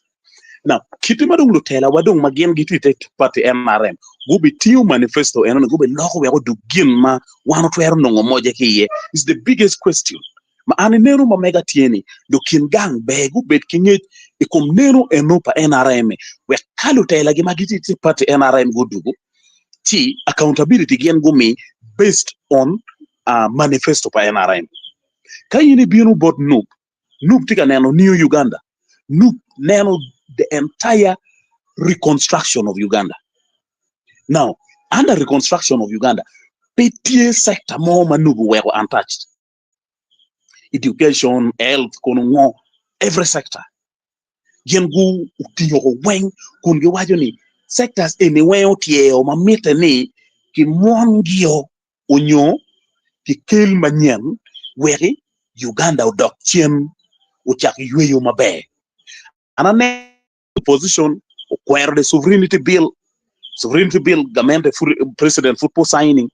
now kiti madung lutela wadung magen gitite party NRM gubi tiu manifesto eno gubi loko wego dugin ma wano twero nongo moja kiye is the biggest question ma ani nero ma mega tieni do kin gang be gubet kinget ikum nero eno pa NRM we kalutela gi magitite party NRM gudugu T accountability gen gumi based on manifesto pa NRM. Kayini binu bot noob tika neno New Uganda. Noob neno the entire reconstruction of Uganda. Now, under reconstruction of Uganda, PTA sector more manubu were untouched. Education, health, kono every sector. Gengu utiyo weng kunge wajoni sectors anywhere otie o mamite ni ki mwongio onyo ki kel manyen weri Uganda odok chien uchak yweyo mabe anane position acquire the sovereignty bill government president football signing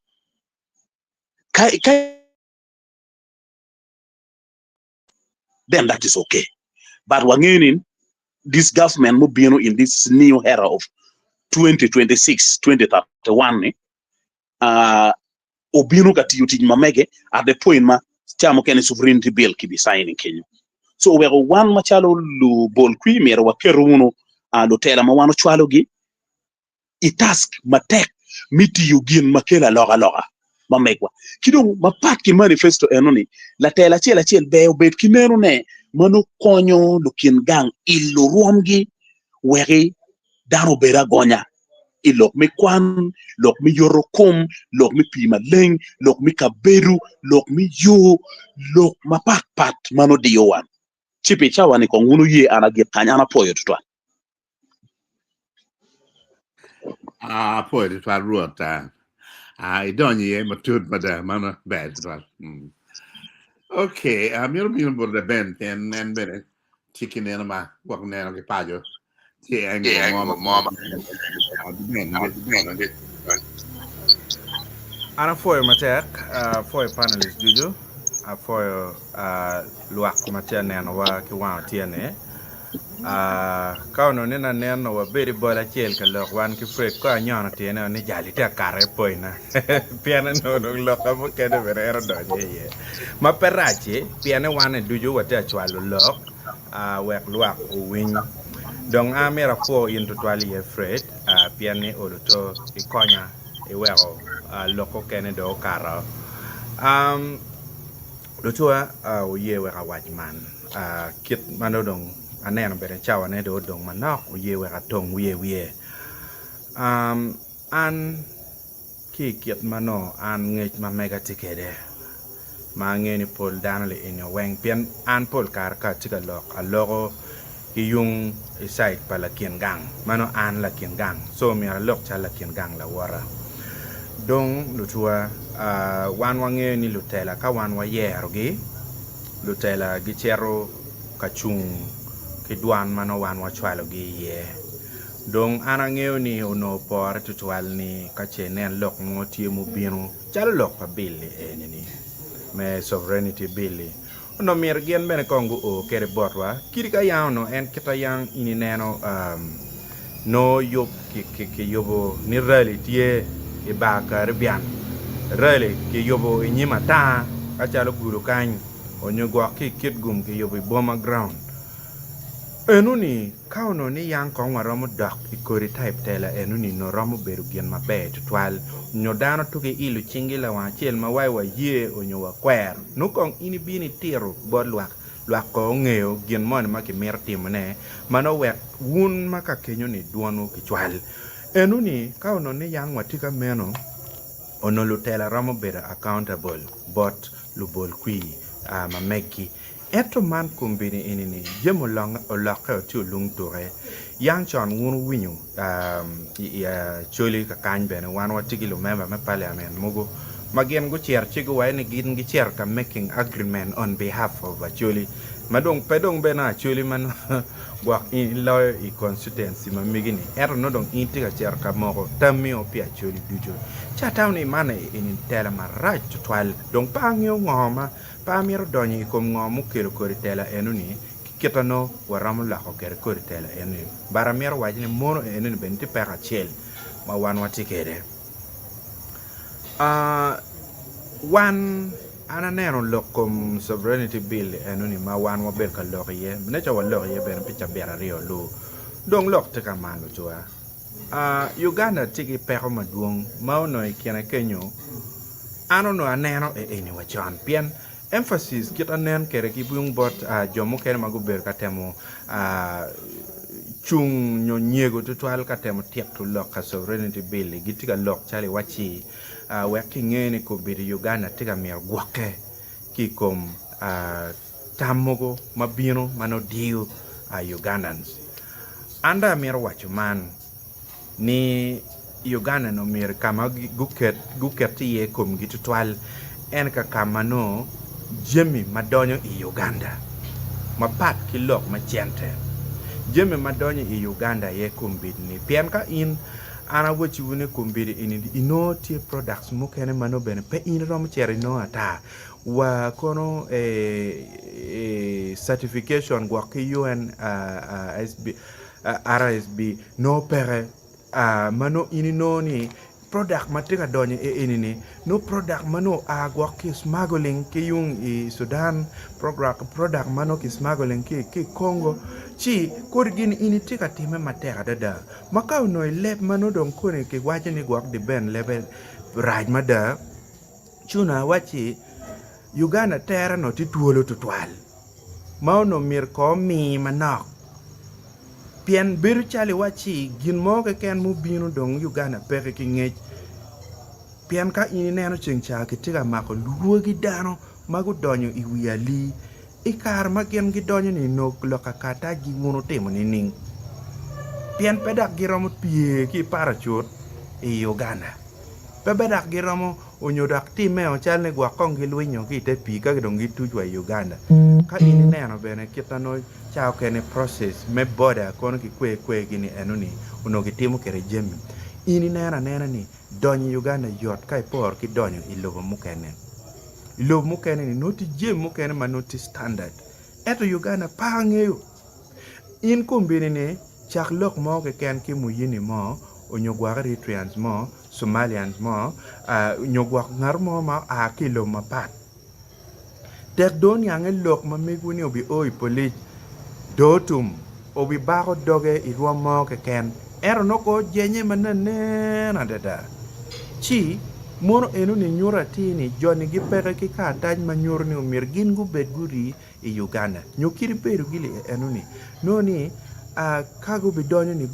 then that is okay but wangeni this government mo bino in this new era of 2026 2031 obino kati yuti mamege at the point ma chamo kene sovereignty bill ki be signing Kenya so we go one machalo lu bol kwi mero wa keruno lo tela ma wano chwalo gi i task matek miti yugin makela loga ma megwa kidong ma pat ki manifesto enoni la tela chiel be obet kineno ne mano konyo lukin gang illo ruomgi weri dano bera gonya ilok mi kwan lok mi yoro kom lok mi pima leng lok mi kaberu lok mi yo lok ma pat mano diyowan chipi chawani ko ngunu ye anagi kanyana poyo tutwa Poet it was ruột I don't ye matut mana bad okay you're being about the band and bene chicken in ma walk nero che paio che ang mom Ana foi matek foi panelist juju a foi luak matia neno wa ki wa tiene kauno ni na neno wa beri bola chel ka lok wan ki fred ko anyono tiene ni jali te kare poina piana no no lok mo kede verero do ye ma perache piana wan duju wa te chwalu lok wek luak win dong amera po into twali ye fred piani oluto ikonya iwero loko kene do kara lutua uye weka wajman kit mano dong aneno bere chawa ne do dong manok uye weka tong wiye an ki kit mano an ngech ma mega tikede ma ngeni pol danale inyo weng pian an pol kar ka tika lok a logo yung isait pala kien gang mano an la kien gang so mi a lok cha la kien gang la wara dong lutua wan wange ni lutela ka wan wa yerogi lutela gichero kachung kidwan mano wan wa chwalo gi ye dong anangeo ni ono por tutwal ni kache nen lok ngoti mu binu chalo lok pa billi enini me sovereignty billi ono mir gen bene kongo o kere botwa kirika yawno en kita yang ini neno no yob ki yobo ni rally tie e baka rebian rally ki yobo e nyima ta achalo guru kany onyogo ki kit gum ki yobo boma ground enuni kauno ni yang ko waromo dak ikori type tela enuni no romo beru gen mabe twal nyodano tuke ilu chingila wa chiel mawai wa ye onyo wa kwer no kong ini bini tiro bodlwak lwak ko ngeo gen mon ma ki mer timne mano wek wun maka kenyo ni duonu ki twal enuni kauno ni yang watika meno ono lutela romo beru accountable but lubol kui ma meki eto man kumbini inini jemo long olaka tu lung tore yang chon wun winyu ya choli ka kan bene wan watigi lo member me parliament mugo magen go cher chigo wa ni gin gi cher ka making agreement on behalf of choli madong pedong bena choli man wa in law e constituency ma migini eto no dong intiga cher ka moko tamio pia choli dujo cha tawni mane in tela maraj twal dong pangyo ngoma pamiro donyi kom ngomu kero koritela enuni kitano waramu la ko kero koritela enuni baramiro wajini mono enuni benti pera chel ma wan watikere wan ananero lokom sovereignty bill enuni ma wan wabel ka lokye necha wa lokye ben picha bera rio lu dong lok te kamano jua Uganda tiki pero maduong mauno ikiana kenyo ano no aneno eni wachon pian emphasis kita nen kere ki buung bot jomo kere maguber katemo chung nyo nyego tutwal katemo tiek to lok ka sovereignty bill gitika lok chali wachi working ngene ko biri Uganda tika mer gwoke ki kom tamogo mabino mano diu Ugandans anda mer wacho man ni Uganda no mer kama guket ye kom gitutwal en ka kamano jemi madonyo i Uganda mapat kilok machente jemi madonyo i Uganda ye kumbid ni pian ka in ana wachi wune kumbid in ino tie products mukene mano bene pe in rom chere no ata wa kono certification gwa ki UN RSB no pere mano ini no ni product matika donye enini no product mano agwa ki smuggling ki yung i Sudan product mano ki smuggling ki Congo chi korgin ini tika time matera dada makau no lep mano don kone ki waje ni gwak di ben level raj mada chuna wachi Uganda terra no tituolo tutwal ma no mir ko mi manok pien biru chali wachi gin mo ke ken mu binu dong Uganda peke ki ngej pien ka ini neno chingcha ke tiga mako luogi dano magu donyo I wi ali ikar ma gen gi donyo ni nok loka kata gi ngono temo ni ning pien pedak gi romo pie ki parachut I Uganda pedak gi romo onyodak time o chalne gwa kongi lwinyo ki te pi ka dong gi tujwa Uganda ka ini neno bene kitano chao kene process me boda kono ki kwe gini enuni uno ki timu kere jemi ini nena ni donyo Uganda yot kai por ki donyo ilobo mukene ni noti jem mukene ma noti standard eto Uganda pangeyo in kombini ne chak lok mo ke ken ki muyini mo onyogwa Eritreans mo Somalians mo nyogwa ngar mo ma a kilo mapat tek don yang lok ma meguni obi oi polit dotum obi bago doge I ruwa mo ke ken ero noko jenye manane na dada chi mono enu ni nyura tini joni gi pere ki ka taj ma nyur ni umir gin gu bed guri I Uganda nyukiri peru gili enu ni noni ka gubi donyo ni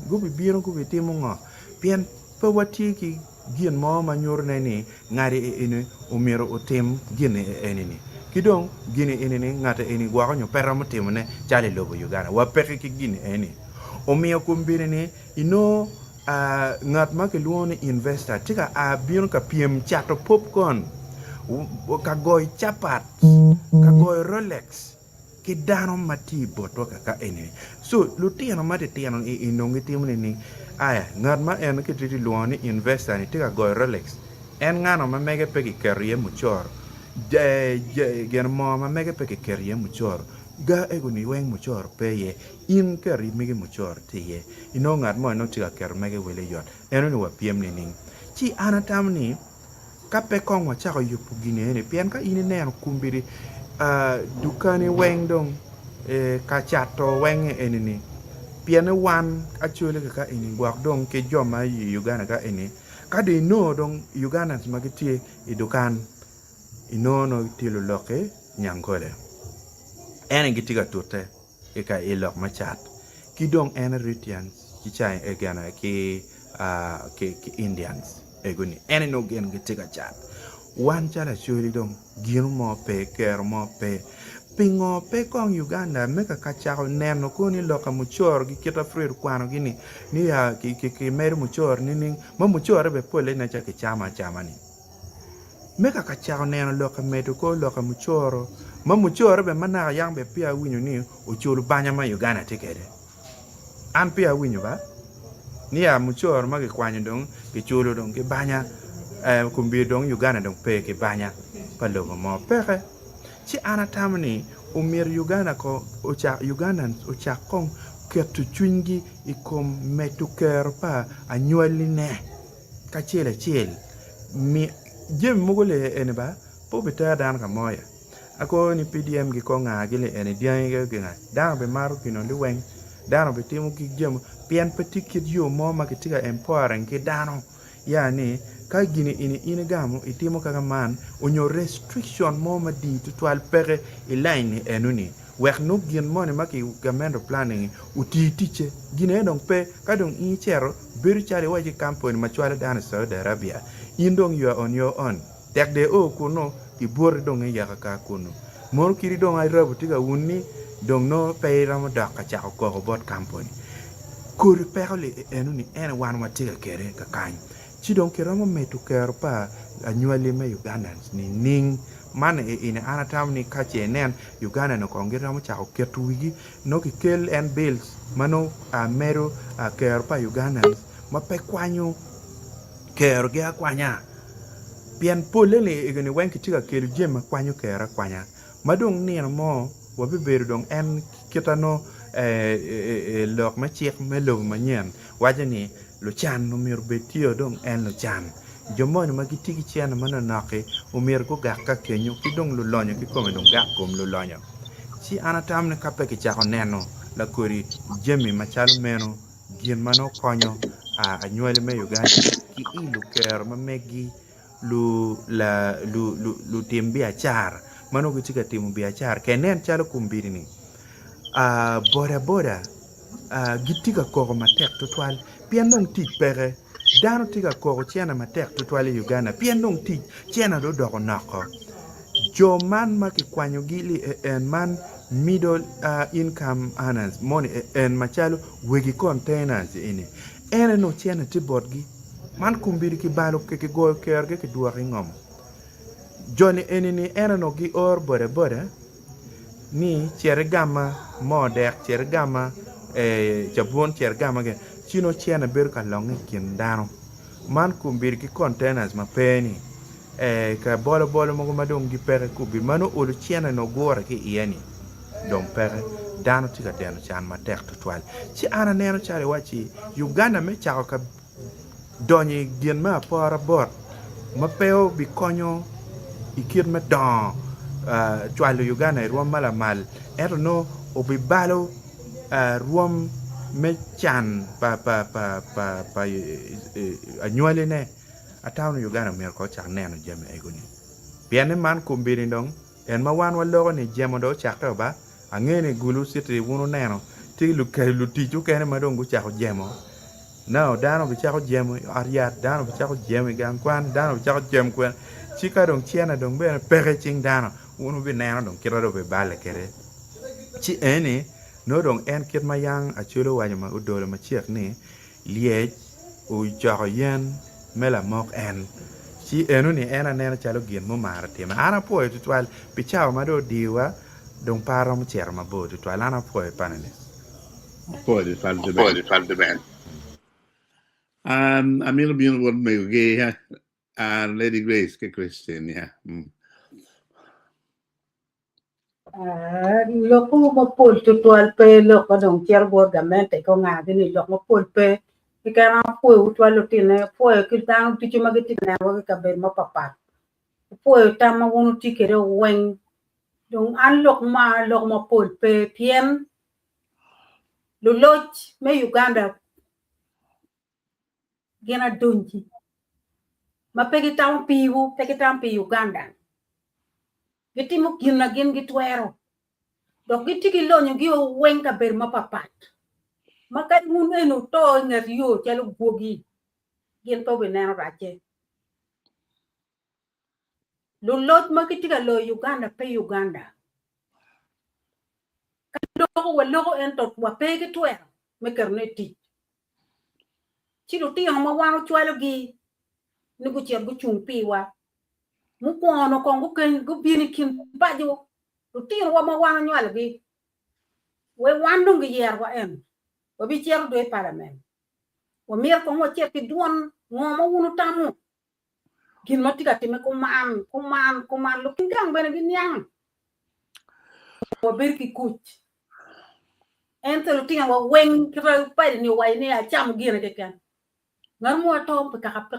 gubi biro gubi timo ngo pien pa wati ki gin mo ma nyur ne ni ngari enu umiro utim gin eni ni kidong gini eni ni ngata eni gwa nyo pera mo timo ne chali lobo Uganda wa peke ki gini eni omiyo kumbini ni ino ngat ma ke luone investor tika biro ka piem chato popcorn ka goy chapat ka goy Rolex ki dano mati boto ka ene so lutiano mate tiano inongi timune ni aya ngat ma en ke titi luone investor ni tika goy Rolex en ngano ma mege peki kerie muchor gen mo ma mege peki kerie muchor ga ego ni weng muchor peye in keri mege muchor tiye ino ngat mo no tika ker mege wele yot eno ni wapiem ni ning chi anatam ni ka pe kong wa chako yupu gine ni pien ka ini neno kumbiri dukani weng dong ka chato weng eni ni pien wan actually ka ini gwak dong ke joma Uganda ka ini ka de no dong Ugandans magiti I dukan ino no tilo loke nyankole ene gitiga tote ka ilok machat kidong Eritreans ki chai egana ki Indians eguni ene no gen gitiga chat wan chala churi dong gino mo pe ker mo pe pingo pe kong Uganda meka kachako neno kuni loka muchor gi kita frir kwano gini ni ya ki mer muchor nini ma muchor be pole na cha ki chama ni meka kachako neno loka medo ko loka muchoro ma muchor be mana yang be pia winyo ni ochulu banya ma Uganda tikede an pia winyo ba ni ya muchor ma ki kwanyo dong ki chulo dong ki banya kumbi dong Uganda dong pe ki banya palogo mo peke chi anatamni umir Uganda ko Ugandans ocha kong ketu chungi ikom metuker pa anywali ne ka chile mi jem mugole ene ba po beta dan ka moya ako ni PDM gi ko nga gile ene dian ge nga dan be maru kino li weng dan be timu gi jem pien petit yo mo ma kitika empowering ki dano yani ka gini ini gamo itimo kaka man onyo restriction mo ma di tutwal pere line enuni wek no gin mo ne maki gamendo planning uti tiche gine dong pe ka dong I chero beru chale waji campaign ma chwala dan Saudi Arabia indong you are on your own tek de o kuno ibor dong ya ka kuno mor kiri dong ai rabu tiga wunni dong no pe ram da ka cha ko bot campaign kur perle enuni en wan ma tiga kere ka kan chi don keramo metu kerpa anywali me Ugandans ni ning man in anatam ni kache nen Uganda no kongira mo chako ketuigi no ki kel and bills mano meru kerpa Ugandans ma pe kwanyo ker ge kwanya pian polele igani wen kitiga kel jema kwanyo kera kwanya madong ni mo wabi beru dong en kitano lok ma chik me log manyen wajani lo chan umir betio dong en lo chan jomon ma gitigi chiana mana nake umir go gaka kenyo ki dong lo lonyo ki kome dong gak kom lo lonyo si anatam ne kape ki chako neno la kuri jemi machalo meno gien mano konyo a anywele me Uganda ki ilu ker ma megi lu tim biashara mano gitika timo biashara kenen chalo kumbiri ni boda gitika koko matek tutwal pien nong tik pere dano tika koko chiana matek tutwal i Uganda pien nong tik chiana do doko noko jo man ma ki kwanyo gili en man middle income earners money en machalo wegi containers ini ene no chiana tibot gi man kumbiri ki balo ke go kerge ki duwa ngom joni enini ene no gi or boda ni chere gama modek chere gama jabon chere gama ge chino chiana ber ka longe kin dano man kumbiri ki containers ma peni ka bolo mo madong gi pere kubi mano olu chiana no gora ki ieni dong pere dano tika deno chan ma tek tutwal ci ana neno chare wachi Uganda me chako ka donyi gien ma para bot ma peo bi konyo ikir me don twalo Uganda ruom mala mal no obi balo ruom me chan pa anywale ne atawno Uganda mer ko chak neno jeme egoni piane man kumbiri dong en ma wan walogo ni jemo do chak to ba angene gulu sitri wunu neno ti lu kay lu tiju kene madongu chako jemo no dano bi chako jemo ariat dano bi chako jemo gan kwan dano bi chako jem kwan chika dong chiana dong be pere ching dano wunu bi neno dong kira do be bale kere chi eni no dong en kit mayang achulo wanyama udolo ma chiek ni liej u chako yen mela mok en chi enu ni ena nena chalo gien mo mara tema ana poi tutwal pichao mado diwa dong paro mo cher ma bo tutwal ana poi panene poi di falde ben amir bin won me ge Lady Grace ke Christian ya loko mo pol tutwal pe loko dong cher bo gamente ko ngade ni loko pol pe ikana po utwalo tine po kitang tichu magiti na wa ka ber ma papa po tama wonu tikere wen dong an lok ma pol pe pien lo loch me Uganda gena donji ma pegi taw pi Uganda giti mo gina gen gitwero dok giti ki lonyo gi wen ka ber ma papa maka mun eno to ngat yo chalo gogi gen to be neno rache lo lot makitika lo Uganda pe Uganda kado walogo ento wa pe ki twer me kerneti chilo ti ma wano chwalo gi ni ku cher gu chung piwa mu kono kongu ken gu bini kin bajo lo ti wa ma wano nywalo gi we wandung gi yer wa en wabi cher do e parliament wa mer ko mo cher ki duon ngoma wunu tamu kin matika time kuman lo kingang bene gi nyang wa ber ki kuch ente lo tinga wa wen kra pa ni wa ni a cham gine ke kan ngar mo to pe ka pe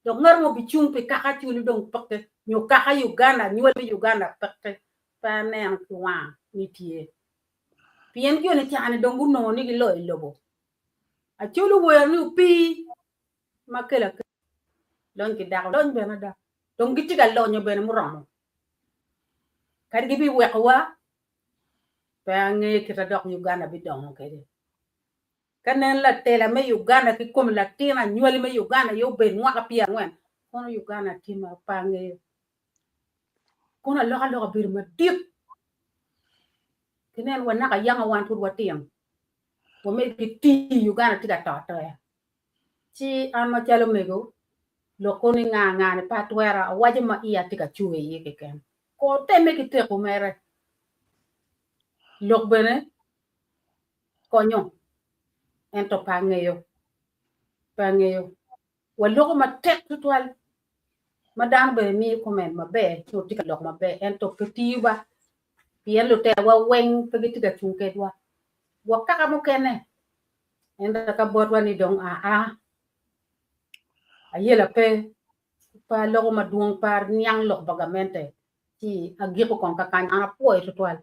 do ngar mo bi chung pe ka chu lu dong pe nyo ka Uganda nyo bi Uganda pe pa nen kwa ni tie pien yo ne chane dongu no ni lo lobo a chulu wo ni pi makela lon ki da lon be na da dong gi tiga lo nyo be mu ram kan gi bi wekwa pa nge kita dok Uganda bi dong kede kanen la tela me Uganda ki kom la tina nyoli me Uganda yo be nwa ka pia ngwen kono Uganda tima pa nge kono lo bir ma dip kenen wana ka yanga wan tur watiem wo me ki ti Uganda tiga to ya chi ama chalo mego lo koni nga ne patwera waje ma iya tiga chuwe ye ke ken ko teme ki te ko mere lok bene konyo ento pangeyo waloko ma tek tutwal madam be mi comment ma be to tika lok ma be ento ketiba pien lo te wa wen pegi tika chunke wa kaka mo kene enda ka botwa ni dong ayela pe pa loko ma duong par nyang lok bagamente ti agiko kon ka kan ana po tutwal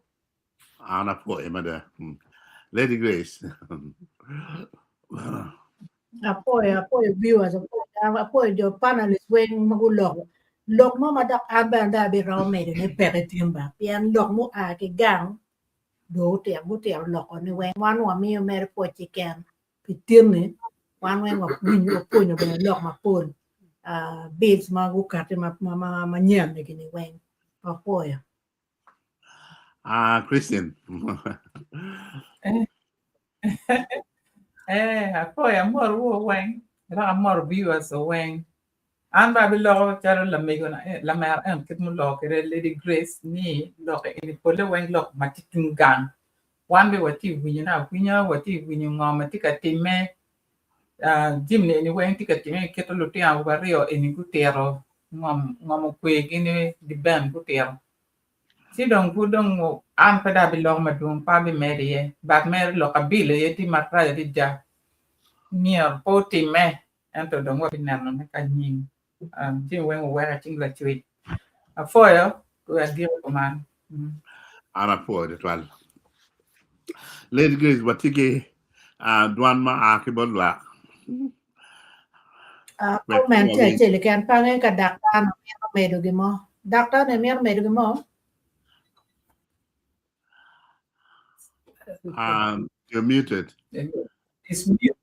ana po emada Lady Grace apoyo viewers Poi do panelist wen magulok. Lok mo madak abanda bi raw me de pere timba. Pian lok mo a ke gang do te bu te lok ni wen wan wa mi mer po chicken. Pitin ni wan wen wa punyo punyo be lok ma pun. Beats ma gu kate ma nyam ni gini wen. Pa poya. Christian. Ako amor wo weng. Ra amor viewers o weng. An ba bilo charo la mego na la mer en kit mo lo kere Lady Grace ni lo ke ni pole weng lo matitungang. Wan be wati winya wati winyo ngoma tika time jim ni weng tika time keto lo tia wario eni gutero ngom kwe gini di ben gutero. Si dong gudong am pada bilong madung pa bi merie bat mer lo kabile yeti matra yeti ja mia poti me ento dong wa binano ne kanyin jim wen wa ching la chui a foyo to a deal man Ana po de twal. Lady Grace watike duan ma akibodwa. Comment che le kan pa ngen ka dakta no me do gi mo. Dakta ne me do gi mo. You're muted. It's mute.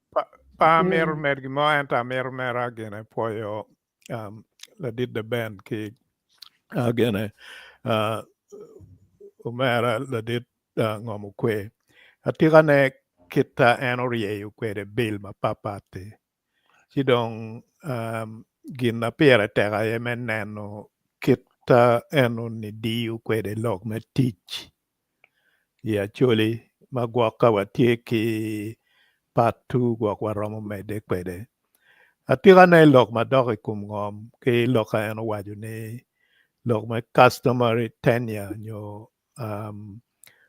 Pa mer gi mo enta mer agene poyo la did the band ki agene umera la did ngomu kwe atira ne kita enorie yu kwe de bill ma papate sidong gina pere tera ye meneno kita eno ni diu kwe de log me teach ya choli magwaka watie ki patu gwakwa romo mede kwede atira ne log madok kum ngom ke loka eno waju ne log my customary tenure nyo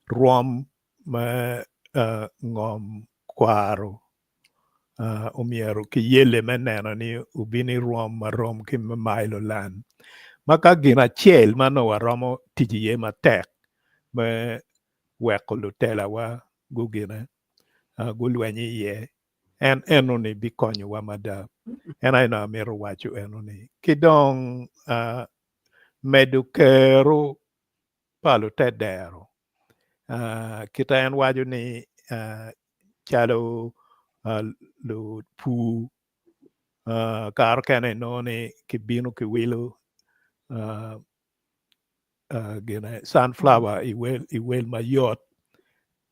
rom ma ngom kwaro umiero ki yele meneno ni ubini rom marom ki mailo lan maka gina chiel mano waromo tiji ye matek me weko lutela wa gugina gulwenyi ye en enoni bikonyo wa mada en aina mero wacho enoni kidong medukero palo tedero kita en wajo ni chalo lo pu kar kene noni kibino kiwilo gina sunflower iwel mayot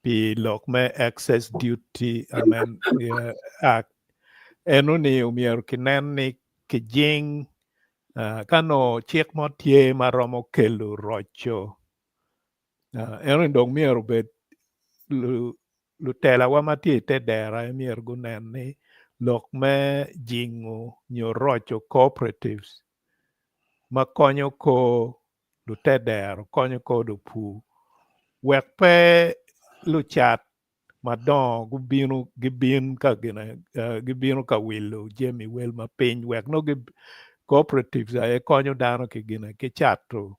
pi lok me excess duty amen act enoni umier kinen ni kijing kano chiek motie maromo kelo rocho erin dong mier bet lutela wa matie te dera mier gunen ni lok me jingo nyo rocho cooperatives makonyo ko lutedero konyo ko do pu wek pe luchat madon gibin ka gina gibino ka wilo jemi wel ma piny wek no cooperatives ay konyo dano ki gina ki chato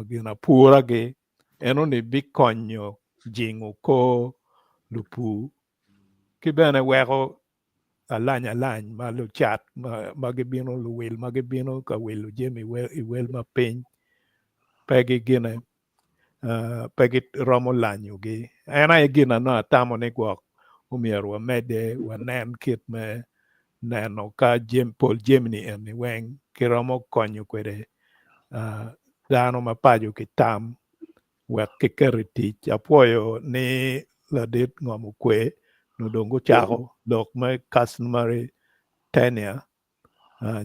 gina pura gi eno ni bikonyo jingo ko lupu ki bene weko alany ma lu chat ma gibino lu wil ma gibino ka wilu jemi wel ma piny pegi gina pegi romo lanyo gi ena e gina no atamo ni gwok umier wa mede wa nen kit me neno ka Paul Jemini en ni weng ki romo konyo kwede dano ma pajo ki tam wek ki keri tich apuoyo ni ladit ngomu kwe no dongo chako lok me customary tenure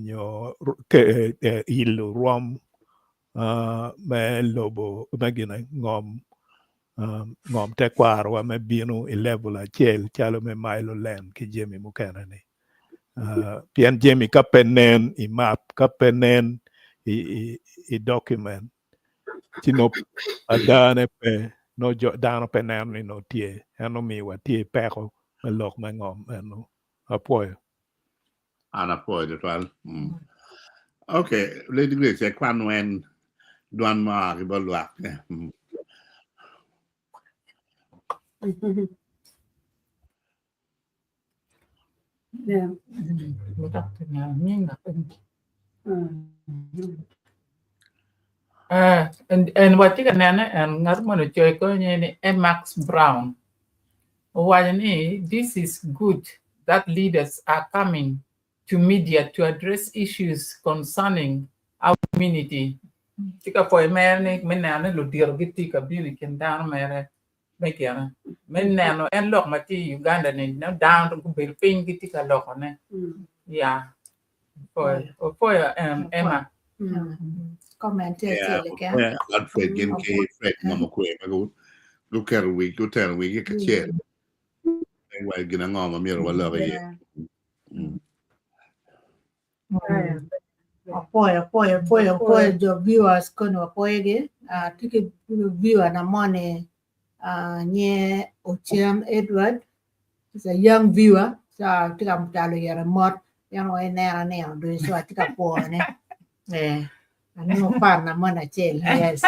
nyo ilu rom me lobo me gina ngom te kwaro wa me bino i level achiel chalo me mailo len ki jemi mukene ni pien jemi ka penen i map ka penen i document chino adane pe no dano pe nen ni no tie eno mi wa tie peko me lok me ngom eno apoyo Ana po de twal. Okay, Lady Grace kwan wen duan ma akibodwa. Yeah. Budak tinggal minggu. And what you can and not want to join going Max Brown. Why this is good that leaders are coming to media to address issues concerning our community. Tika po men nano lo dir giti ka bini ken down mere mekiana men nano en lok mati Uganda ni no down to bil ping giti ka lok ne yeah for Emma Comment Yeah, Alfred Gen K Fred ngamo kwe go ker we go tell we get chair. Why gina ngoma mira wala ye. Apoyo jo viewers kono apoyege tiki viewer na mone nye Ochieng Edward is a young viewer so tika mtalo yara mot yang wa nera do so tika po ne ano pa na mona chel yes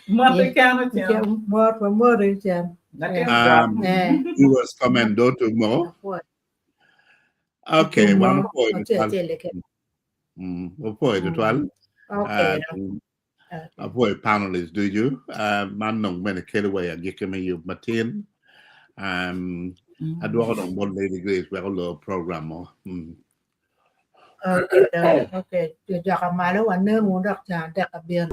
Mother can more chen Viewers comment do to more. Okay, one point. Point to 12. Okay. Avoid panelists, do you? Man, no, many Kelly, I give me you, Martin. I do all on one lady grace, we're all program. Okay. Jadi kalau malu, anda mudah jangan tak biar.